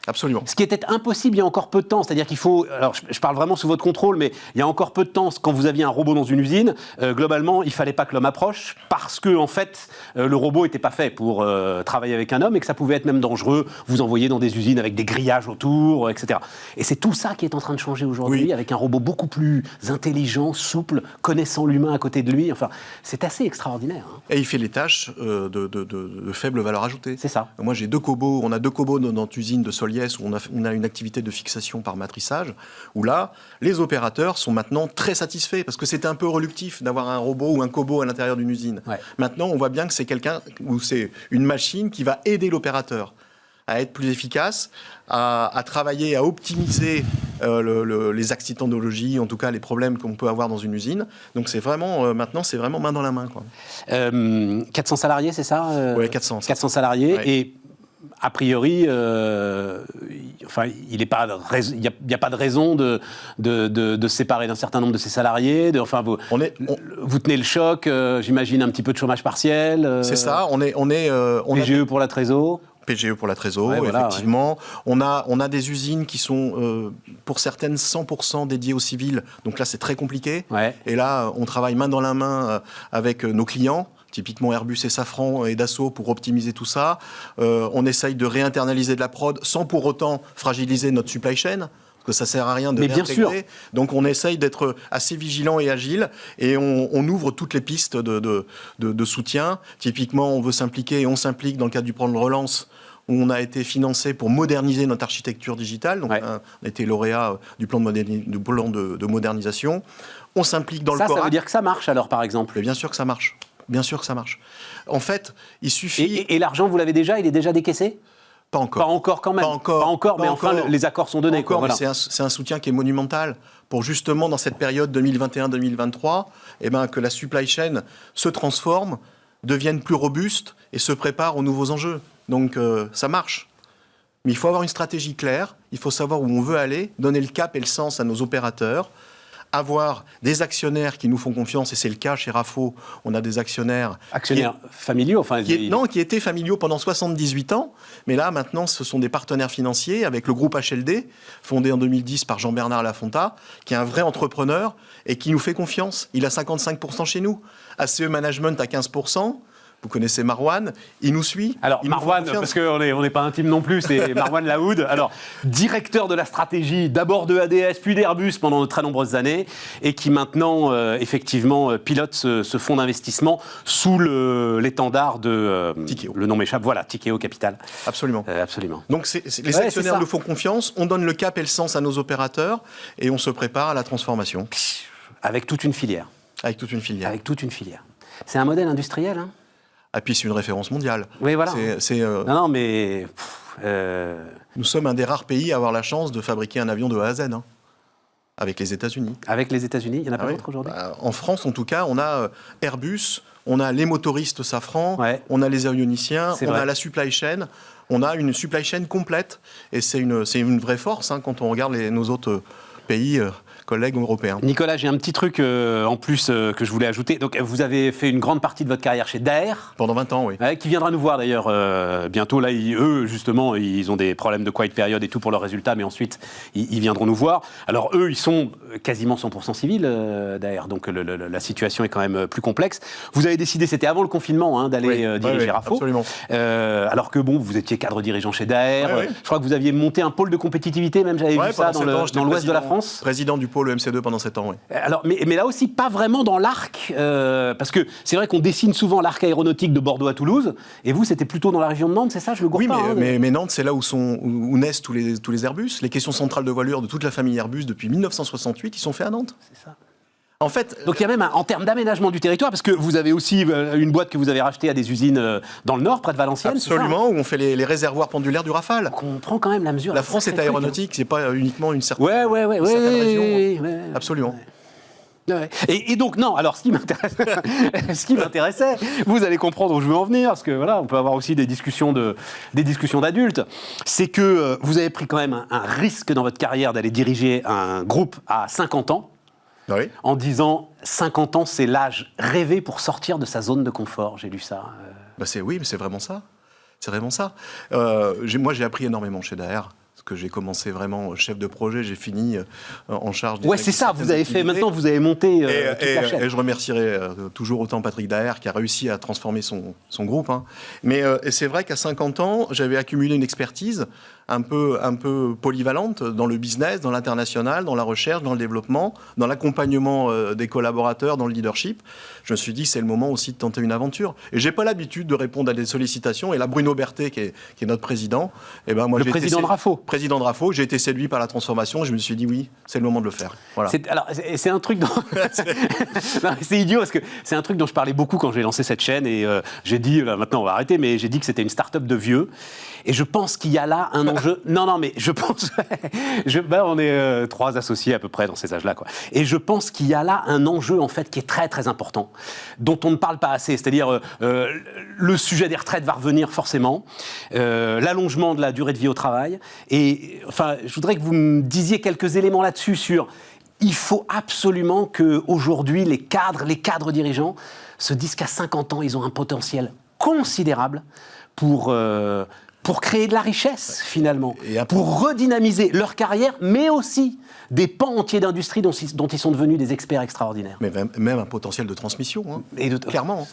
Absolument. Ce qui était impossible il y a encore peu de temps, c'est-à-dire qu'il faut... Alors, je parle vraiment sous votre contrôle, mais il y a encore peu de temps, quand vous aviez un robot dans une usine, globalement, il ne fallait pas que l'homme approche, parce que, en fait, le robot n'était pas fait pour travailler avec un homme, et que ça pouvait être même dangereux, vous envoyer dans des usines avec des grillages autour, etc. Et c'est tout ça qui est en train de changer aujourd'hui, avec un robot beaucoup plus intelligent, souple, connaissant l'humain à côté de lui. Enfin, c'est assez extraordinaire. Hein. Et il fait les tâches de faible valeur ajoutée. C'est ça. Moi, j'ai 2 cobots, on a 2 cobots dans notre usine de Solier, Liès, où on a une activité de fixation par matrissage, où là, les opérateurs sont maintenant très satisfaits, parce que c'était un peu reluctif d'avoir un robot ou un cobot à l'intérieur d'une usine. Ouais. Maintenant, on voit bien que c'est quelqu'un, ou c'est une machine qui va aider l'opérateur à être plus efficace, à travailler, à optimiser les accidentologies, en tout cas les problèmes qu'on peut avoir dans une usine. Donc c'est vraiment, maintenant, c'est vraiment main dans la main, quoi. 400 salariés, c'est ça Oui, 400. 400 salariés, ouais. Et a priori, il n'y a pas de raison de se séparer d'un certain nombre de ces salariés. Vous tenez le choc, j'imagine un petit peu de chômage partiel. C'est ça, on PGE pour la Trésor. PGE pour la Trésor, ouais, voilà, effectivement. Ouais. On a des usines qui sont, pour certaines, 100% dédiées aux civils. Donc là, c'est très compliqué. Ouais. Et là, on travaille main dans la main avec nos clients, typiquement Airbus et Safran et Dassault, pour optimiser tout ça. On essaye de réinternaliser de la prod sans pour autant fragiliser notre supply chain. Que ça ne sert à rien de réintégrer. Donc on essaye d'être assez vigilant et agile et on ouvre toutes les pistes de soutien. Typiquement, on veut s'impliquer et on s'implique dans le cadre du plan de relance où on a été financé pour moderniser notre architecture digitale. Donc, ouais. On a été lauréat du plan de modernisation. On s'implique dans le CORAC. Ça veut dire que ça marche alors, par exemple ? Et bien sûr que ça marche. Bien sûr que ça marche. En fait, il suffit... Et l'argent, vous l'avez déjà ? Il est déjà décaissé ? Pas encore. Pas encore quand même. Pas encore, mais enfin, les accords sont donnés. Voilà. C'est un soutien qui est monumental pour justement, dans cette période 2021-2023, que la supply chain se transforme, devienne plus robuste et se prépare aux nouveaux enjeux. Donc, ça marche. Mais il faut avoir une stratégie claire, il faut savoir où on veut aller, donner le cap et le sens à nos opérateurs, avoir des actionnaires qui nous font confiance, et c'est le cas chez Rafo, on a des actionnaires... familiaux, enfin... qui étaient familiaux pendant 78 ans, mais là, maintenant, ce sont des partenaires financiers avec le groupe HLD, fondé en 2010 par Jean-Bernard Lafonta, qui est un vrai entrepreneur et qui nous fait confiance. Il a 55% chez nous. ACE Management à 15%. Vous connaissez Marwan, il nous suit. Alors Marwan, parce qu'on n'est pas intime non plus, c'est Marwan Laoud, alors directeur de la stratégie d'abord de ADS puis d'Airbus pendant de très nombreuses années et qui maintenant effectivement pilote ce fonds d'investissement sous l'étendard de Tikeo. Le nom m'échappe, voilà, Tikeo Capital. Absolument. Absolument. Donc les actionnaires nous font confiance, on donne le cap et le sens à nos opérateurs et on se prépare à la transformation. Avec toute une filière. Avec toute une filière. Avec toute une filière. C'est un modèle industriel, hein. Et puis c'est une référence mondiale. Oui, voilà. Non, mais... Nous sommes un des rares pays à avoir la chance de fabriquer un avion de A à Z, hein, avec les États-Unis. Avec les États-Unis, il n'y en a pas d'autres aujourd'hui ? En France, en tout cas, on a Airbus, on a les motoristes Safran, on a les avionniciens, a la supply chain. On a une supply chain complète. Et c'est une vraie force, hein, quand on regarde nos autres pays... collègues européens. Nicolas, j'ai un petit truc en plus que je voulais ajouter. Donc, vous avez fait une grande partie de votre carrière chez Daher. Pendant 20 ans, oui. Qui viendra nous voir d'ailleurs bientôt. Là, eux, justement, ils ont des problèmes de quiet period et tout pour leurs résultats, mais ensuite, ils viendront nous voir. Alors, eux, ils sont quasiment 100% civils, Daher. Donc, la situation est quand même plus complexe. Vous avez décidé, c'était avant le confinement, hein, d'aller diriger Rafo. Absolument. Alors que, bon, vous étiez cadre dirigeant chez Daher. Je crois que vous aviez monté un pôle de compétitivité, même, j'avais vu ça dans l'ouest de la France. Président du pôle MC2 pendant 7 ans, oui. Alors, mais là aussi, pas vraiment dans l'arc, parce que c'est vrai qu'on dessine souvent l'arc aéronautique de Bordeaux à Toulouse, et vous, c'était plutôt dans la région de Nantes, c'est ça, je me gourre pas. Mais Nantes, c'est là où naissent tous les Airbus. Les questions centrales de voilure de toute la famille Airbus depuis 1968, ils sont faits à Nantes. C'est ça. En fait, donc il y a même en termes d'aménagement du territoire, parce que vous avez aussi une boîte que vous avez rachetée à des usines dans le nord, près de Valenciennes. Absolument, où on fait les réservoirs pendulaires du Rafale. Donc on prend quand même la mesure. La France est aéronautique, c'est pas uniquement une certaine région. Ouais. Absolument. Ouais. Et donc non, alors ce qui m'intéressait, vous allez comprendre où je veux en venir, parce que voilà, on peut avoir aussi des discussions d'adultes, c'est que vous avez pris quand même un risque dans votre carrière d'aller diriger un groupe à 50 ans. Oui. En disant 50 ans, c'est l'âge rêvé pour sortir de sa zone de confort. J'ai lu ça. Oui, mais c'est vraiment ça. C'est vraiment ça. Moi, j'ai appris énormément chez Daher. Parce que j'ai commencé vraiment chef de projet, j'ai fini en charge des... Ouais, c'est ça, vous avez fait, maintenant vous avez monté toute la chaîne. Et je remercierai toujours autant Patrick Daher qui a réussi à transformer son groupe. Hein. Mais c'est vrai qu'à 50 ans, j'avais accumulé une expertise un peu polyvalente dans le business, dans l'international, dans la recherche, dans le développement, dans l'accompagnement des collaborateurs, dans le leadership. Je me suis dit, c'est le moment aussi de tenter une aventure. Et j'ai pas l'habitude de répondre à des sollicitations. Et là, Bruno Berthet, qui est notre président, et ben moi, président de RAFO. Président de RAFO, j'ai été séduit par la transformation. Et je me suis dit, oui, c'est le moment de le faire. Voilà. C'est un truc dont... c'est idiot, parce que c'est un truc dont je parlais beaucoup quand j'ai lancé cette chaîne. Et j'ai dit, maintenant on va arrêter, mais j'ai dit que c'était une start-up de vieux. Et je pense qu'il y a là un enjeu. Non, mais je pense. On est 3 associés à peu près dans ces âges-là, quoi. Et je pense qu'il y a là un enjeu, en fait, qui est très, très important, dont on ne parle pas assez. C'est-à-dire, le sujet des retraites va revenir forcément, l'allongement de la durée de vie au travail. Et enfin, je voudrais que vous me disiez quelques éléments là-dessus sur. Il faut absolument qu'aujourd'hui, les cadres dirigeants se disent qu'à 50 ans, ils ont un potentiel considérable pour créer de la richesse, finalement, pour redynamiser leur carrière, mais aussi des pans entiers d'industrie dont ils sont devenus des experts extraordinaires. Mais même un potentiel de transmission, clairement.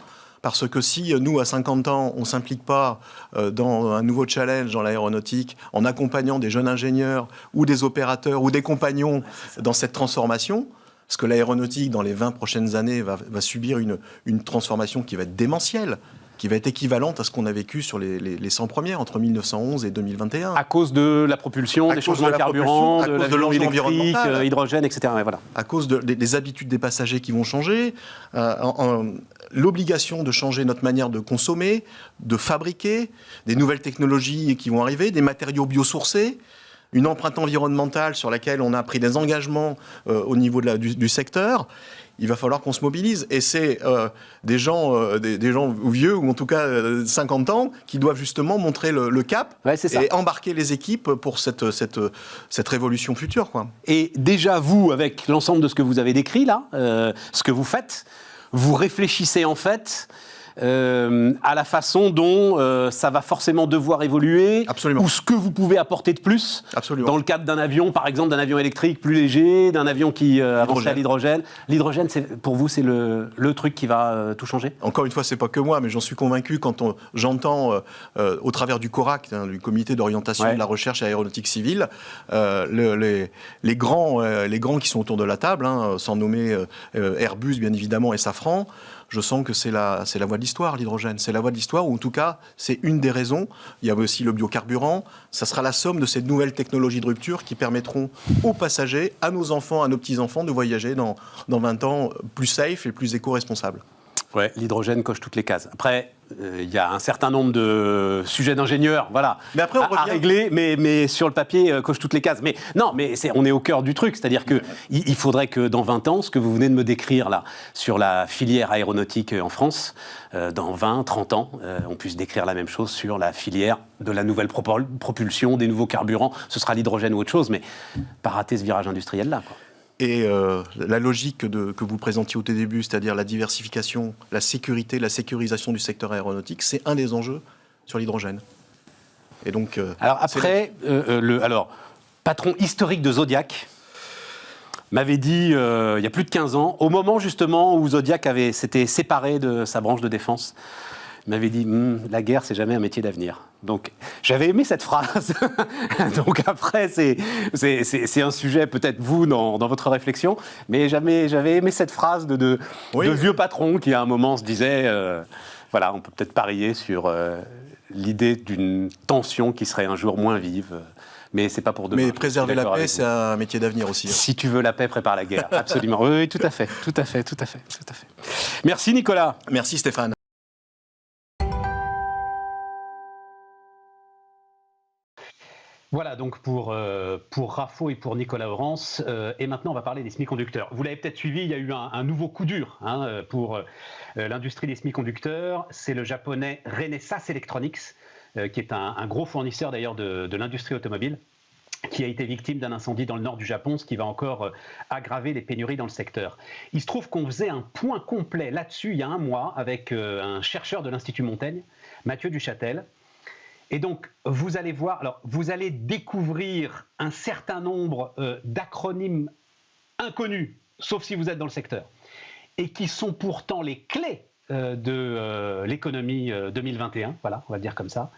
Parce que si nous, à 50 ans, on ne s'implique pas dans un nouveau challenge dans l'aéronautique, en accompagnant des jeunes ingénieurs ou des opérateurs ou des compagnons dans cette transformation, parce que l'aéronautique, dans les 20 prochaines années, va subir une transformation qui va être démentielle, qui va être équivalente à ce qu'on a vécu sur les 100 premières, entre 1911 et 2021. À cause de la propulsion, des changements de carburant, de l'avion électrique, hydrogène, etc. Voilà. À cause des habitudes des passagers qui vont changer, l'obligation de changer notre manière de consommer, de fabriquer, des nouvelles technologies qui vont arriver, des matériaux biosourcés, une empreinte environnementale sur laquelle on a pris des engagements au niveau du secteur. Il va falloir qu'on se mobilise. Et c'est des gens vieux, ou en tout cas 50 ans, qui doivent justement montrer le cap et embarquer les équipes pour cette révolution future, quoi. Et déjà, vous, avec l'ensemble de ce que vous avez décrit là, ce que vous faites, vous réfléchissez en fait à la façon dont ça va forcément devoir évoluer. Absolument. Ou ce que vous pouvez apporter de plus. Absolument. Dans le cadre d'un avion, par exemple, d'un avion électrique plus léger, d'un avion qui avance à l'hydrogène. L'hydrogène, pour vous, c'est le truc qui va tout changer ? Encore une fois, c'est pas que moi, mais j'en suis convaincu quand j'entends au travers du CORAC, du Comité d'orientation de la recherche aéronautique civile, les grands qui sont autour de la table, sans nommer Airbus bien évidemment et Safran. Je sens que c'est la voie de l'histoire, l'hydrogène. C'est la voie de l'histoire, ou en tout cas, c'est une des raisons. Il y a aussi le biocarburant. Ça sera la somme de ces nouvelles technologies de rupture qui permettront aux passagers, à nos enfants, à nos petits-enfants, de voyager dans 20 ans plus safe et plus éco-responsable. Ouais, l'hydrogène coche toutes les cases. Après, il y a un certain nombre de sujets d'ingénieurs, voilà, à régler, mais sur le papier, coche toutes les cases. Mais non, mais on est au cœur du truc, c'est-à-dire que il faudrait que dans 20 ans, ce que vous venez de me décrire là, sur la filière aéronautique en France, dans 20, 30 ans, on puisse décrire la même chose sur la filière de la nouvelle propulsion, des nouveaux carburants. Ce sera l'hydrogène ou autre chose, mais pas rater ce virage industriel là, quoi. Et la logique que vous présentiez au tout début, c'est-à-dire la diversification, la sécurité, la sécurisation du secteur aéronautique, c'est un des enjeux sur l'hydrogène. Et donc, alors après, patron historique de Zodiac m'avait dit, il y a plus de 15 ans, au moment justement où Zodiac s'était séparé de sa branche de défense, il m'avait dit la guerre, c'est jamais un métier d'avenir. Donc, j'avais aimé cette phrase. Donc après, c'est un sujet, peut-être vous, dans votre réflexion, mais j'avais aimé cette phrase de vieux patron qui, à un moment, se disait voilà, on peut peut-être parier sur l'idée d'une tension qui serait un jour moins vive. Mais c'est pas pour demain. Mais préserver la paix, c'est un métier d'avenir aussi. Si tu veux la paix, prépare la guerre. Absolument. Oui, tout à fait. Merci, Nicolas. Merci, Stéphane. Voilà donc pour Rafo et pour Nicolas Orance. Et maintenant, on va parler des semi-conducteurs. Vous l'avez peut-être suivi, il y a eu un nouveau coup dur pour l'industrie des semi-conducteurs. C'est le japonais Renesas Electronics, qui est un gros fournisseur d'ailleurs de l'industrie automobile, qui a été victime d'un incendie dans le nord du Japon, ce qui va encore aggraver les pénuries dans le secteur. Il se trouve qu'on faisait un point complet là-dessus il y a un mois avec un chercheur de l'Institut Montaigne, Mathieu Duchâtel. Et donc, vous allez voir, alors vous allez découvrir un certain nombre d'acronymes inconnus, sauf si vous êtes dans le secteur, et qui sont pourtant les clés de l'économie 2021, voilà, on va le dire comme ça.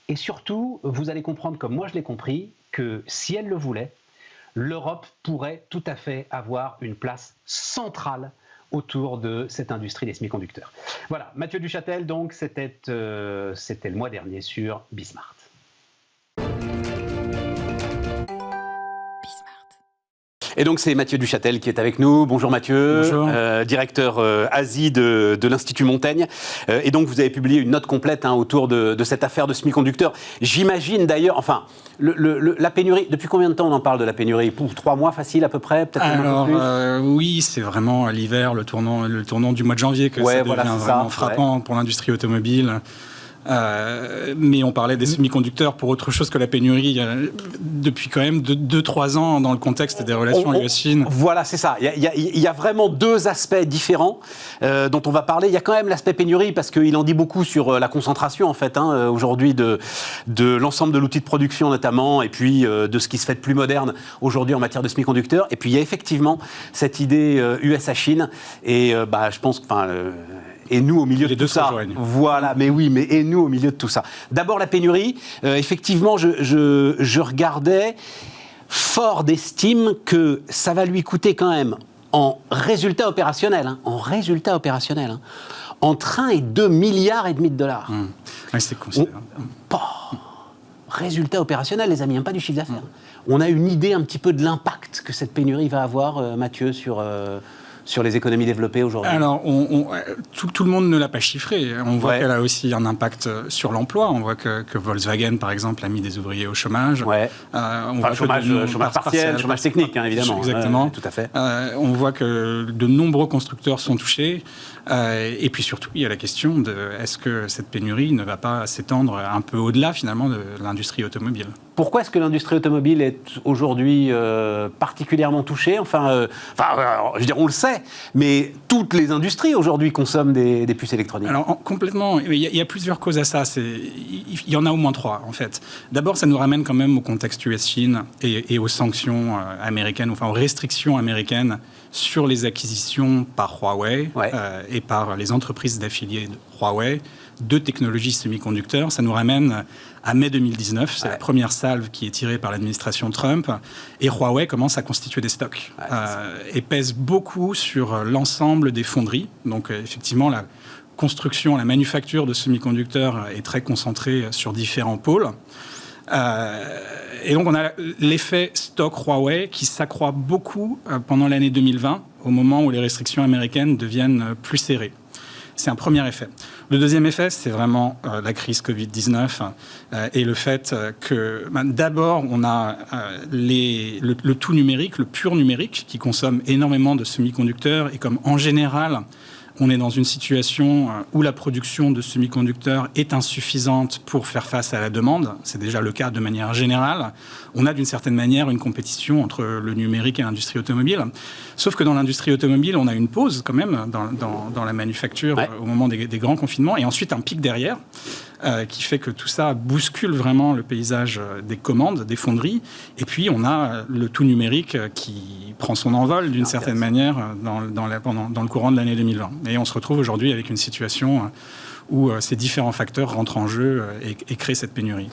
Et surtout, vous allez comprendre, comme moi je l'ai compris, que si elle le voulait, l'Europe pourrait tout à fait avoir une place centrale autour de cette industrie des semi-conducteurs. Voilà, Mathieu Duchâtel, donc, c'était le mois dernier sur Bismart. Et donc c'est Mathieu Duchâtel qui est avec nous. Bonjour Mathieu. Bonjour. Directeur Asie de l'Institut Montaigne. Et donc vous avez publié une note complète autour de cette affaire de semi-conducteurs. J'imagine d'ailleurs, enfin, la pénurie, depuis combien de temps on en parle de la pénurie? Pour 3 mois facile à peu près, peut-être un peu plus. Oui, c'est vraiment à l'hiver, le tournant du mois de janvier que ça devient vraiment frappant pour l'industrie automobile. Mais on parlait des semi-conducteurs pour autre chose que la pénurie depuis quand même 2-3 ans dans le contexte des relations US-Chine. Voilà, c'est ça. Il y a vraiment 2 aspects différents dont on va parler. Il y a quand même l'aspect pénurie parce qu'il en dit beaucoup sur la concentration en fait aujourd'hui de l'ensemble de l'outil de production notamment et puis de ce qui se fait de plus moderne aujourd'hui en matière de semi-conducteurs. Et puis il y a effectivement cette idée US-Chine et je pense que et nous au milieu de tout ça. Voilà, mais oui, et nous au milieu de tout ça. D'abord la pénurie. Effectivement, je regardais. Ford estime que ça va lui coûter quand même en résultat opérationnel, entre 1 et 2 milliards et demi de dollars. Oui, c'est considérable. Résultat opérationnel, les amis, pas du chiffre d'affaires. On a une idée un petit peu de l'impact que cette pénurie va avoir, Mathieu, sur les économies développées aujourd'hui? Alors, tout le monde ne l'a pas chiffré. On voit qu'elle a aussi un impact sur l'emploi. On voit que Volkswagen, par exemple, a mis des ouvriers au chômage. Chômage partiel, chômage technique, évidemment. Exactement. Tout à fait. On voit que de nombreux constructeurs sont touchés. Et puis surtout, il y a la question de est-ce que cette pénurie ne va pas s'étendre un peu au-delà, finalement, de l'industrie automobile? Pourquoi est-ce que l'industrie automobile est aujourd'hui particulièrement touchée? Je veux dire, on le sait, mais toutes les industries aujourd'hui consomment des puces électroniques. Alors, complètement. Il y a plusieurs causes à ça. Il y en a au moins 3, en fait. D'abord, ça nous ramène quand même au contexte US-Chine et aux sanctions américaines, enfin aux restrictions américaines sur les acquisitions par Huawei et par les entreprises d'affiliés de Huawei de technologies semi-conducteurs. Ça nous ramène à mai 2019. C'est la première salve qui est tirée par l'administration Trump. Et Huawei commence à constituer des stocks et pèse beaucoup sur l'ensemble des fonderies. Donc, effectivement, la construction, la manufacture de semi-conducteurs est très concentrée sur différents pôles. Et donc, on a l'effet stock Huawei qui s'accroît beaucoup pendant l'année 2020, au moment où les restrictions américaines deviennent plus serrées. C'est un premier effet. Le deuxième effet, c'est vraiment la crise Covid-19 et le fait que, d'abord, on a le tout numérique, le pur numérique, qui consomme énormément de semi-conducteurs et comme en général, on est dans une situation où la production de semi-conducteurs est insuffisante pour faire face à la demande. C'est déjà le cas de manière générale. On a d'une certaine manière une compétition entre le numérique et l'industrie automobile. Sauf que dans l'industrie automobile, on a une pause quand même dans la manufacture au moment des grands confinements et ensuite un pic derrière qui fait que tout ça bouscule vraiment le paysage des commandes, des fonderies. Et puis, on a le tout numérique qui prend son envol d'une certaine manière dans le courant de l'année 2020. Et on se retrouve aujourd'hui avec une situation où ces différents facteurs rentrent en jeu et créent cette pénurie.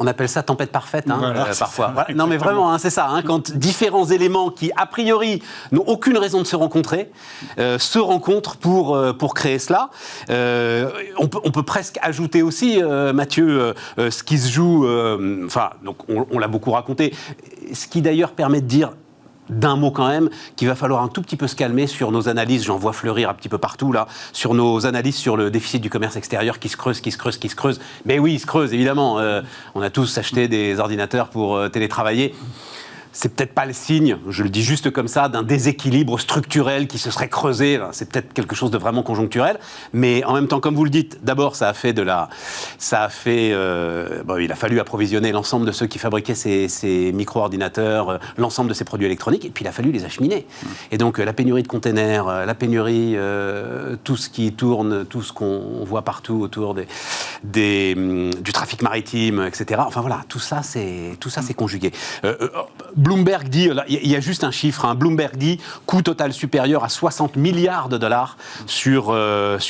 On appelle ça tempête parfaite, parfois. Voilà. Non, mais vraiment, c'est ça. Quand différents éléments qui, a priori, n'ont aucune raison de se rencontrer, se rencontrent pour créer cela. On peut presque ajouter aussi, Mathieu, ce qui se joue. Donc, on l'a beaucoup raconté. Ce qui d'ailleurs permet de dire d'un mot quand même, qu'il va falloir un tout petit peu se calmer sur nos analyses, j'en vois fleurir un petit peu partout là, sur nos analyses sur le déficit du commerce extérieur qui se creuse. Mais oui, il se creuse évidemment. On a tous acheté des ordinateurs pour télétravailler. C'est peut-être pas le signe, je le dis juste comme ça, d'un déséquilibre structurel qui se serait creusé. C'est peut-être quelque chose de vraiment conjoncturel, mais en même temps, comme vous le dites, d'abord, il a fallu approvisionner l'ensemble de ceux qui fabriquaient ces micro-ordinateurs, l'ensemble de ces produits électroniques, et puis il a fallu les acheminer. Et donc, la pénurie de containers, la pénurie, tout ce qui tourne, tout ce qu'on voit partout autour du trafic maritime, etc. Enfin voilà, tout ça, c'est conjugué. Bloomberg dit, il y a juste un chiffre, Bloomberg dit coût total supérieur à 60 milliards de dollars sur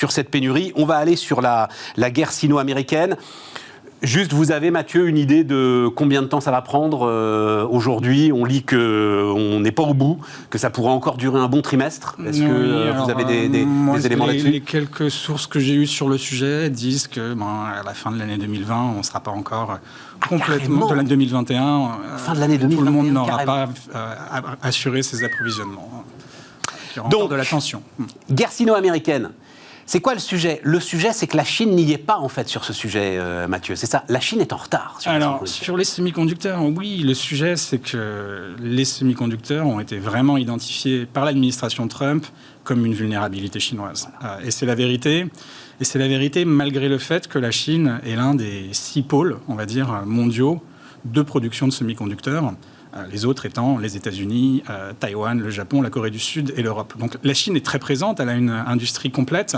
cette pénurie. On va aller sur la guerre sino-américaine. Juste, vous avez, Mathieu, une idée de combien de temps ça va prendre aujourd'hui? On lit qu'on n'est pas au bout, que ça pourrait encore durer un bon trimestre. Est-ce que vous avez des éléments là-dessus? Les quelques sources que j'ai eues sur le sujet disent que à la fin de l'année 2020, on ne sera pas encore complètement... De l'année 2021, fin de l'année 2021, tout le monde n'aura pas assuré ses approvisionnements. Il y aura encore de la tension. Guerre sino-américaine. C'est quoi le sujet? Le sujet, c'est que la Chine n'y est pas, en fait, sur ce sujet, Mathieu. C'est ça, la Chine est en retard. Sur les semi-conducteurs, oui, le sujet, c'est que les semi-conducteurs ont été vraiment identifiés par l'administration Trump comme une vulnérabilité chinoise. Et c'est la vérité. Et c'est la vérité malgré le fait que la Chine est l'un des 6 pôles, on va dire, mondiaux de production de semi-conducteurs. Les autres étant les États-Unis, Taïwan, le Japon, la Corée du Sud et l'Europe. Donc la Chine est très présente, elle a une industrie complète,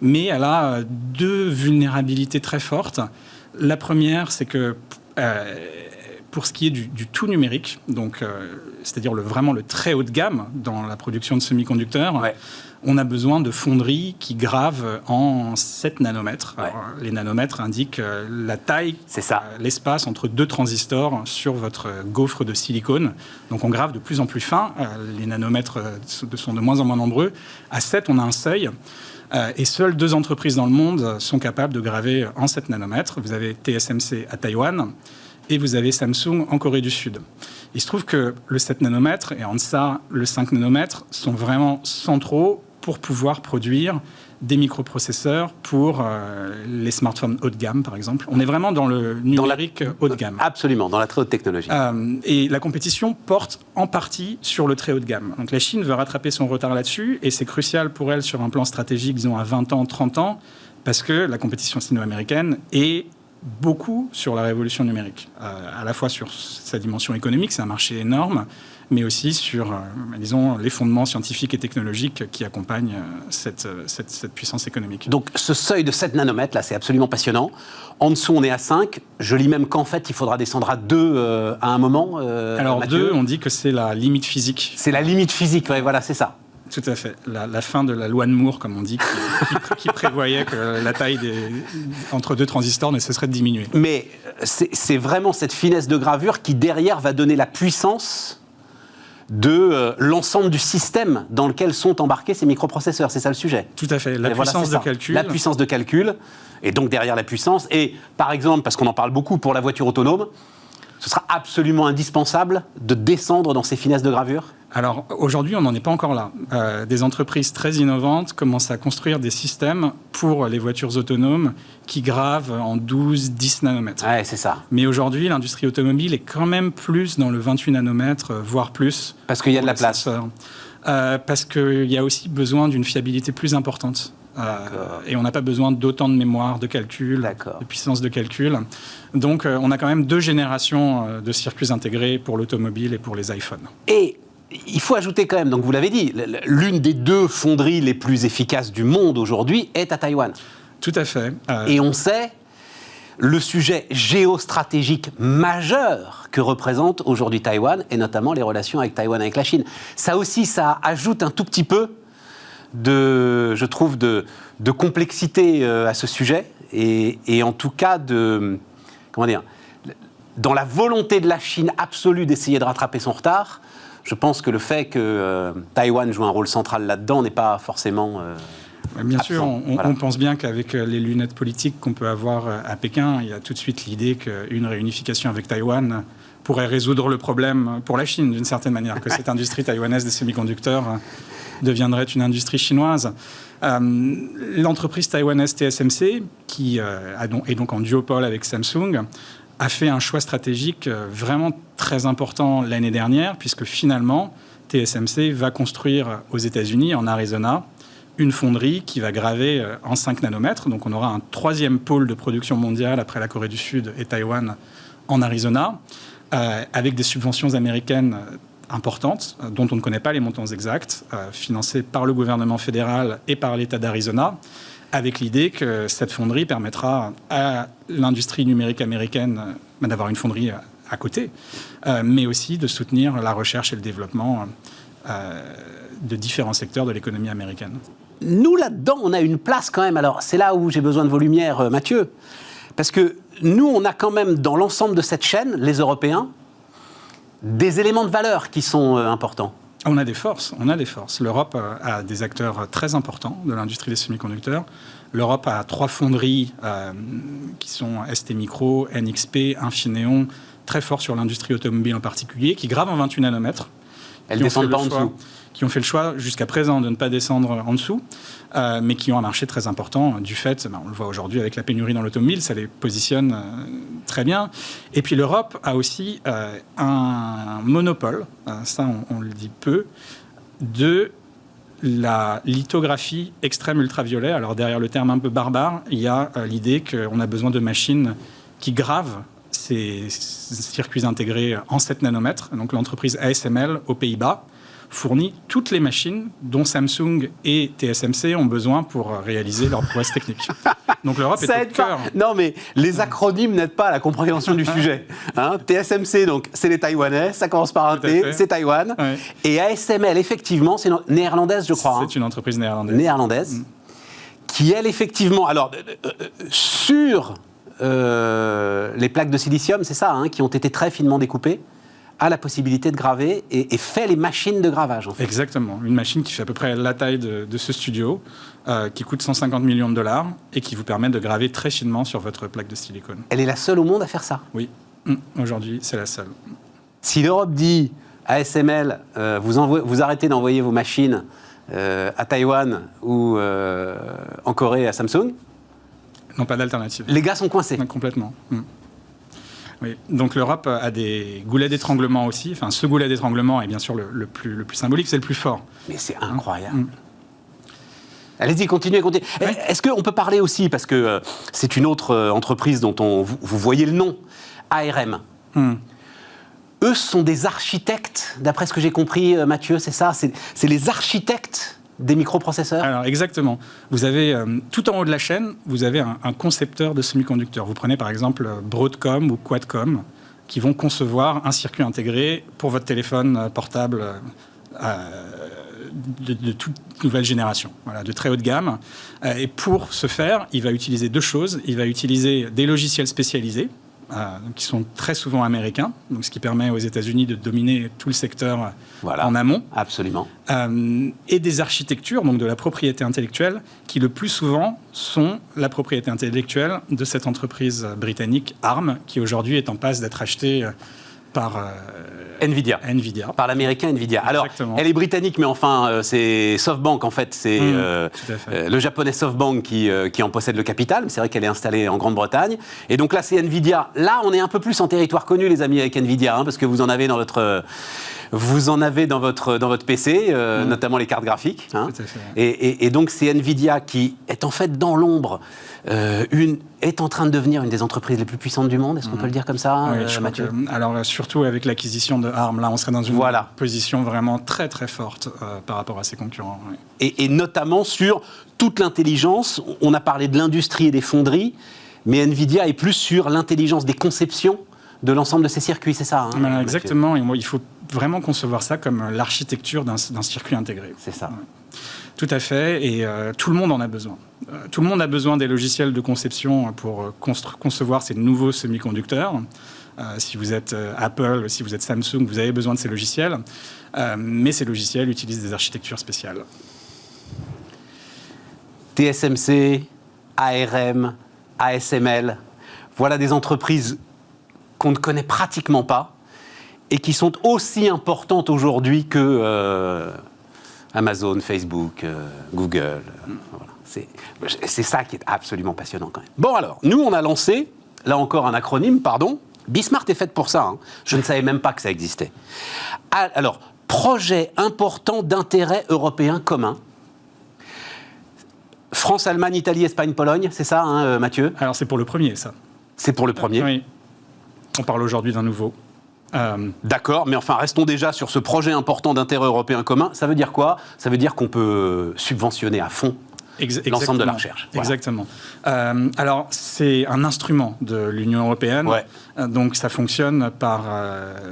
mais elle a 2 vulnérabilités très fortes. La première, c'est que pour ce qui est du tout numérique, donc c'est-à-dire vraiment le très haut de gamme dans la production de semi-conducteurs, on a besoin de fonderies qui gravent en 7 nanomètres. Ouais. Alors, les nanomètres indiquent la taille, l'espace entre 2 transistors sur votre gaufre de silicone. Donc on grave de plus en plus fin. Les nanomètres sont de moins en moins nombreux. À 7, on a un seuil. Et seules 2 entreprises dans le monde sont capables de graver en 7 nanomètres. Vous avez TSMC à Taïwan et vous avez Samsung en Corée du Sud. Il se trouve que le 7 nanomètres et en deçà le 5 nanomètres sont vraiment centraux pour pouvoir produire des microprocesseurs pour les smartphones haut de gamme, par exemple. On est vraiment dans le numérique haut de gamme. Absolument, dans la très haute technologie. Et la compétition porte en partie sur le très haut de gamme. Donc la Chine veut rattraper son retard là-dessus, et c'est crucial pour elle sur un plan stratégique, disons à 20 ans, 30 ans, parce que la compétition sino-américaine est beaucoup sur la révolution numérique, à la fois sur sa dimension économique, c'est un marché énorme, mais aussi sur, disons, les fondements scientifiques et technologiques qui accompagnent cette puissance économique. Donc ce seuil de 7 nanomètres, là, c'est absolument passionnant. En dessous, on est à 5. Je lis même qu'en fait, il faudra descendre à 2 à un moment. Alors Mathieu. 2, on dit que c'est la limite physique. C'est la limite physique, ouais, voilà, c'est ça. Tout à fait. La fin de la loi de Moore, comme on dit, qui prévoyait que la taille entre 2 transistors ne cesserait de diminuer. Mais c'est vraiment cette finesse de gravure qui, derrière, va donner la puissance de l'ensemble du système dans lequel sont embarqués ces microprocesseurs. C'est ça le sujet. Tout à fait. La puissance de calcul. La puissance de calcul, et donc derrière la puissance. Et par exemple, parce qu'on en parle beaucoup pour la voiture autonome, ce sera absolument indispensable de descendre dans ces finesses de gravure. Alors aujourd'hui, on n'en est pas encore là. Des entreprises très innovantes commencent à construire des systèmes pour les voitures autonomes qui gravent en 12-10 nanomètres. Ouais, c'est ça. Mais aujourd'hui, l'industrie automobile est quand même plus dans le 28 nanomètres, voire plus. Parce qu'il y a de la place. Parce qu'il y a aussi besoin d'une fiabilité plus importante. Et on n'a pas besoin d'autant de mémoire, de calcul, de puissance de calcul. Donc on a quand même 2 générations de circuits intégrés pour l'automobile et pour les iPhones. Et il faut ajouter quand même, donc vous l'avez dit, l'une des 2 fonderies les plus efficaces du monde aujourd'hui est à Taïwan. Tout à fait. Et on sait le sujet géostratégique majeur que représente aujourd'hui Taïwan, et notamment les relations avec Taïwan, avec la Chine. Ça aussi, ça ajoute un tout petit peu je trouve, de complexité à ce sujet, et en tout cas dans la volonté de la Chine absolue d'essayer de rattraper son retard. Je pense que le fait que Taïwan joue un rôle central là-dedans n'est pas forcément bien sûr, on pense bien qu'avec les lunettes politiques qu'on peut avoir à Pékin, il y a tout de suite l'idée qu'une réunification avec Taïwan pourrait résoudre le problème pour la Chine, d'une certaine manière, que cette industrie taïwanaise des semi-conducteurs deviendrait une industrie chinoise. L'entreprise taïwanaise TSMC, qui est donc en duopole avec Samsung, a fait un choix stratégique vraiment très important l'année dernière, puisque finalement, TSMC va construire aux États-Unis, en Arizona, une fonderie qui va graver en 5 nanomètres. Donc on aura un 3e pôle de production mondiale après la Corée du Sud et Taïwan en Arizona, avec des subventions américaines importantes, dont on ne connaît pas les montants exacts, financées par le gouvernement fédéral et par l'État d'Arizona, avec l'idée que cette fonderie permettra à l'industrie numérique américaine d'avoir une fonderie à côté, mais aussi de soutenir la recherche et le développement de différents secteurs de l'économie américaine. Nous, là-dedans, on a une place quand même. Alors, c'est là où j'ai besoin de vos lumières, Mathieu. Parce que nous, on a quand même, dans l'ensemble de cette chaîne, les Européens, des éléments de valeur qui sont importants. On a des forces. L'Europe a des acteurs très importants de l'industrie des semi-conducteurs. L'Europe a 3 fonderies qui sont STMicro, NXP, Infineon, très forts sur l'industrie automobile en particulier, qui gravent en 28 nanomètres. Elles ne descendent pas en dessous. Qui ont fait le choix jusqu'à présent de ne pas descendre en dessous, mais qui ont un marché très important du fait, on le voit aujourd'hui avec la pénurie dans l'automobile, ça les positionne très bien. Et puis l'Europe a aussi un monopole, ça on le dit peu, de la lithographie extrême ultraviolet. Alors derrière le terme un peu barbare, il y a l'idée qu'on a besoin de machines qui gravent ces circuits intégrés en 7 nanomètres. Donc l'entreprise ASML aux Pays-Bas fournit toutes les machines dont Samsung et TSMC ont besoin pour réaliser leurs prouesses techniques. Donc l'Europe est au cœur. Non, mais les acronymes n'aident pas à la compréhension du sujet. TSMC, donc, c'est les Taïwanais, ça commence par un T, c'est Taïwan. Ouais. Et ASML, effectivement, c'est néerlandaise, je crois. C'est une entreprise néerlandaise. Néerlandaise, qui, elle, effectivement... Alors, sur les plaques de silicium, c'est ça, qui ont été très finement découpées, a la possibilité de graver et fait les machines de gravage. En fait. Exactement. Une machine qui fait à peu près la taille de ce studio, qui coûte 150 millions de dollars et qui vous permet de graver très finement sur votre plaque de silicone. Elle est la seule au monde à faire ça? Oui. Aujourd'hui, c'est la seule. Si l'Europe dit ASML, vous arrêtez d'envoyer vos machines à Taïwan ou en Corée à Samsung, non, pas d'alternative. Les gars sont coincés. Complètement. Oui. Donc l'Europe a des goulets d'étranglement aussi. Enfin, ce goulet d'étranglement est bien sûr le plus symbolique, c'est le plus fort. Mais c'est incroyable. Allez-y, continuez. Oui. Est-ce qu'on peut parler aussi, parce que c'est une autre entreprise dont vous voyez le nom, ARM. Eux sont des architectes, d'après ce que j'ai compris, Mathieu, c'est ça? C'est les architectes des microprocesseurs? Alors exactement. Vous avez, tout en haut de la chaîne, vous avez un concepteur de semi-conducteurs. Vous prenez par exemple Broadcom ou Qualcomm, qui vont concevoir un circuit intégré pour votre téléphone portable de toute nouvelle génération, voilà, de très haute gamme. Et pour ce faire, il va utiliser 2 choses. Il va utiliser des logiciels spécialisés, qui sont très souvent américains, donc ce qui permet aux États-Unis de dominer tout le secteur en amont. Absolument. Et des architectures, donc de la propriété intellectuelle, qui le plus souvent sont la propriété intellectuelle de cette entreprise britannique ARM, qui aujourd'hui est en passe d'être achetée par Nvidia. Par l'américain Nvidia. Alors, elle est britannique, mais enfin, c'est SoftBank, en fait. C'est le japonais SoftBank qui en possède le capital. C'est vrai qu'elle est installée en Grande-Bretagne. Et donc là, c'est Nvidia. Là, on est un peu plus en territoire connu, les amis, avec Nvidia, parce que vous en avez dans votre PC, notamment les cartes graphiques. Et donc, c'est Nvidia qui est en fait dans l'ombre, est en train de devenir une des entreprises les plus puissantes du monde. Est-ce qu'on peut le dire comme ça, Mathieu? Alors, surtout avec l'acquisition de ARM, là, on serait dans une position vraiment très, très forte par rapport à ses concurrents. Oui. Et notamment sur toute l'intelligence. On a parlé de l'industrie et des fonderies, mais Nvidia est plus sur l'intelligence des conceptions de l'ensemble de ces circuits, c'est ça? Exactement. Et moi, il faut vraiment concevoir ça comme l'architecture d'un circuit intégré. C'est ça. Tout à fait. Et tout le monde en a besoin. Tout le monde a besoin des logiciels de conception pour concevoir ces nouveaux semi-conducteurs. Si vous êtes Apple, si vous êtes Samsung, vous avez besoin de ces logiciels. Mais ces logiciels utilisent des architectures spéciales. TSMC, ARM, ASML, voilà des entreprises qu'on ne connaît pratiquement pas et qui sont aussi importantes aujourd'hui que Amazon, Facebook, Google. Voilà. C'est ça qui est absolument passionnant quand même. Bon alors, nous on a lancé, là encore un acronyme, pardon, Bismart est faite pour ça, je ne savais même pas que ça existait. Alors, projet important d'intérêt européen commun. France, Allemagne, Italie, Espagne, Pologne, c'est ça, Mathieu? Alors c'est pour le premier, ça. C'est pour le premier? Oui. On parle aujourd'hui d'un nouveau. D'accord, mais enfin, restons déjà sur ce projet important d'intérêt européen commun. Ça veut dire quoi? Ça veut dire qu'on peut subventionner à fond l'ensemble de la recherche. Voilà. Exactement. Alors, c'est un instrument de l'Union européenne. Ouais. Donc, ça fonctionne par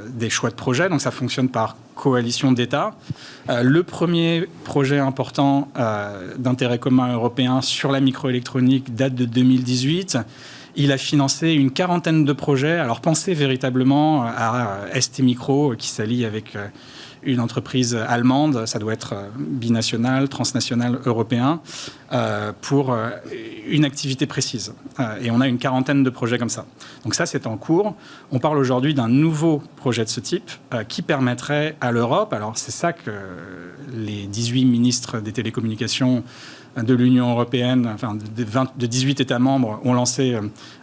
des choix de projets. Donc, ça fonctionne par coalition d'États. Le premier projet important d'intérêt commun européen sur la microélectronique date de 2018. Il a financé une quarantaine de projets. Alors, pensez véritablement à STMicro, qui s'allie avec une entreprise allemande, ça doit être binational, transnational, européen, pour une activité précise. Et on a une quarantaine de projets comme ça. Donc ça, c'est en cours. On parle aujourd'hui d'un nouveau projet de ce type qui permettrait à l'Europe, alors c'est ça que les 18 ministres des télécommunications de l'Union européenne, enfin de 18 États membres, ont lancé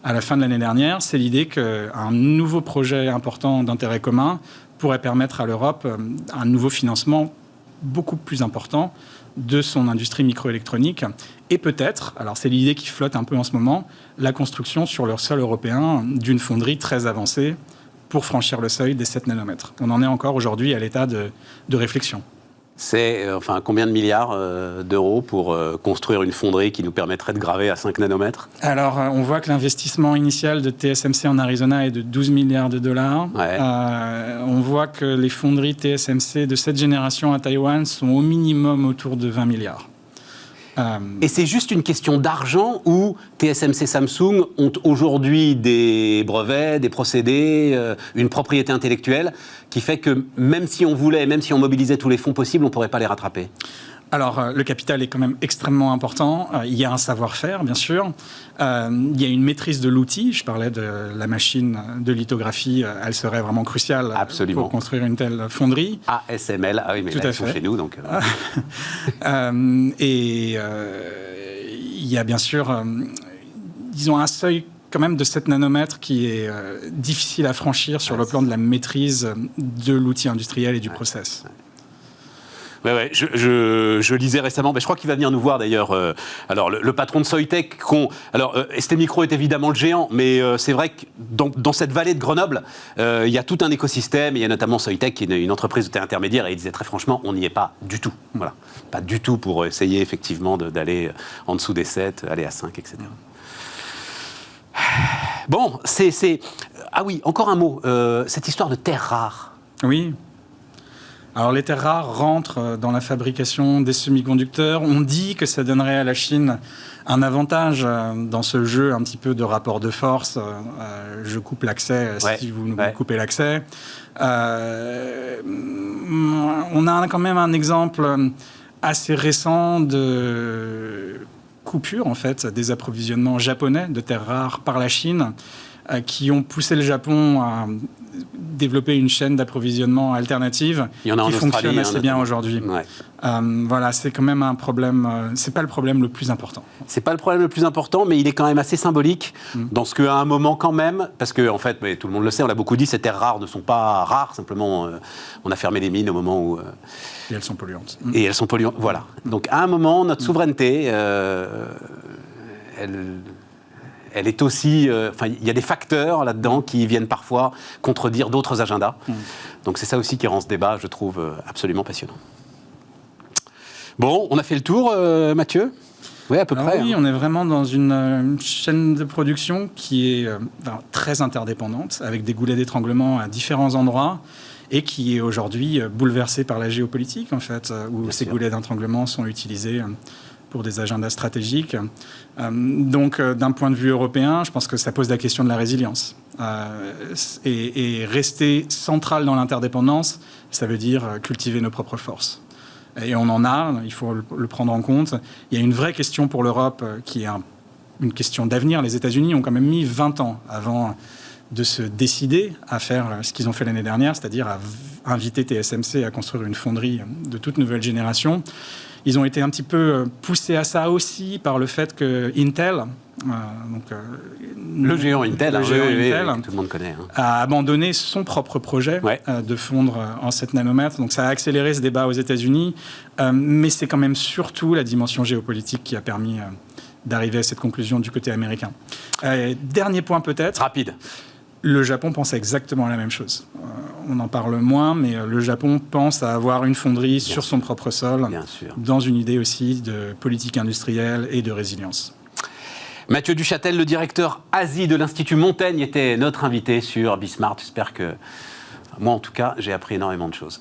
à la fin de l'année dernière, c'est l'idée qu'un nouveau projet important d'intérêt commun pourrait permettre à l'Europe un nouveau financement beaucoup plus important de son industrie microélectronique et peut-être, alors c'est l'idée qui flotte un peu en ce moment, la construction sur leur sol européen d'une fonderie très avancée pour franchir le seuil des 7 nanomètres. On en est encore aujourd'hui à l'état de réflexion. C'est combien de milliards d'euros pour construire une fonderie qui nous permettrait de graver à 5 nanomètres? Alors, on voit que l'investissement initial de TSMC en Arizona est de 12 milliards de dollars. Ouais. On voit que les fonderies TSMC de cette génération à Taïwan sont au minimum autour de 20 milliards. Et c'est juste une question d'argent où TSMC Samsung ont aujourd'hui des brevets, des procédés, une propriété intellectuelle qui fait que même si on voulait, même si on mobilisait tous les fonds possibles, on ne pourrait pas les rattraper. Alors, le capital est quand même extrêmement important. Il y a un savoir-faire, bien sûr. Il y a une maîtrise de l'outil. Je parlais de la machine de lithographie. Elle serait vraiment cruciale Absolument. Pour construire une telle fonderie. ASML, ah oui, mais tout là, ils sont chez nous. Donc, il y a bien sûr, disons, un seuil quand même de 7 nanomètres qui est difficile à franchir sur le plan de la maîtrise de l'outil industriel et du process. Ouais, je lisais récemment, mais je crois qu'il va venir nous voir d'ailleurs. Alors le patron de Soitec, STMicro est évidemment le géant, mais c'est vrai que dans cette vallée de Grenoble, il y a tout un écosystème. Il y a notamment Soitec, qui est une entreprise de taille intermédiaire, et il disait très franchement, on n'y est pas du tout. Voilà, pas du tout pour essayer effectivement d'aller en dessous des 7, aller à 5, etc. Bon, ah oui, encore un mot. Cette histoire de terres rares. Oui. Alors les terres rares rentrent dans la fabrication des semi-conducteurs. On dit que ça donnerait à la Chine un avantage dans ce jeu un petit peu de rapport de force. Je coupe l'accès si vous nous coupez l'accès. On a quand même un exemple assez récent de coupure en fait des approvisionnements japonais de terres rares par la Chine qui ont poussé le Japon à développer une chaîne d'approvisionnement alternative qui fonctionne assez bien aujourd'hui. Ouais. Voilà, c'est quand même un problème. C'est pas le problème le plus important. C'est pas le problème le plus important, mais il est quand même assez symbolique dans ce qu'à un moment quand même, parce que en fait, mais tout le monde le sait, on l'a beaucoup dit, ces terres rares ne sont pas rares. Simplement, on a fermé les mines au moment où. Et elles sont polluantes. Et elles sont polluantes. Voilà. Donc à un moment, notre souveraineté, elle est aussi... il y a des facteurs là-dedans qui viennent parfois contredire d'autres agendas. Donc c'est ça aussi qui rend ce débat, je trouve, absolument passionnant. Bon, on a fait le tour, Mathieu ? Oui, à peu près. Oui, on est vraiment dans une chaîne de production qui est très interdépendante, avec des goulets d'étranglement à différents endroits, et qui est aujourd'hui bouleversée par la géopolitique, en fait, où ces goulets d'étranglement sont utilisés pour des agendas stratégiques. Donc, d'un point de vue européen, je pense que ça pose la question de la résilience. Et rester central dans l'interdépendance, ça veut dire cultiver nos propres forces. Et on en a, il faut le prendre en compte. Il y a une vraie question pour l'Europe qui est une question d'avenir. Les États-Unis ont quand même mis 20 ans avant de se décider à faire ce qu'ils ont fait l'année dernière, c'est-à-dire à inviter TSMC à construire une fonderie de toute nouvelle génération. Ils ont été un petit peu poussés à ça aussi par le fait que Intel, le géant Intel, Intel tout le monde connaît, a abandonné son propre projet de fondre en 7 nanomètres. Donc ça a accéléré ce débat aux États-Unis, mais c'est quand même surtout la dimension géopolitique qui a permis d'arriver à cette conclusion du côté américain. Dernier point peut-être. Rapide. Le Japon pense exactement la même chose. On en parle moins, mais le Japon pense à avoir une fonderie sur son propre sol, dans une idée aussi de politique industrielle et de résilience. Mathieu Duchâtel, le directeur Asie de l'Institut Montaigne, était notre invité sur Bismart. J'espère que, moi en tout cas, j'ai appris énormément de choses.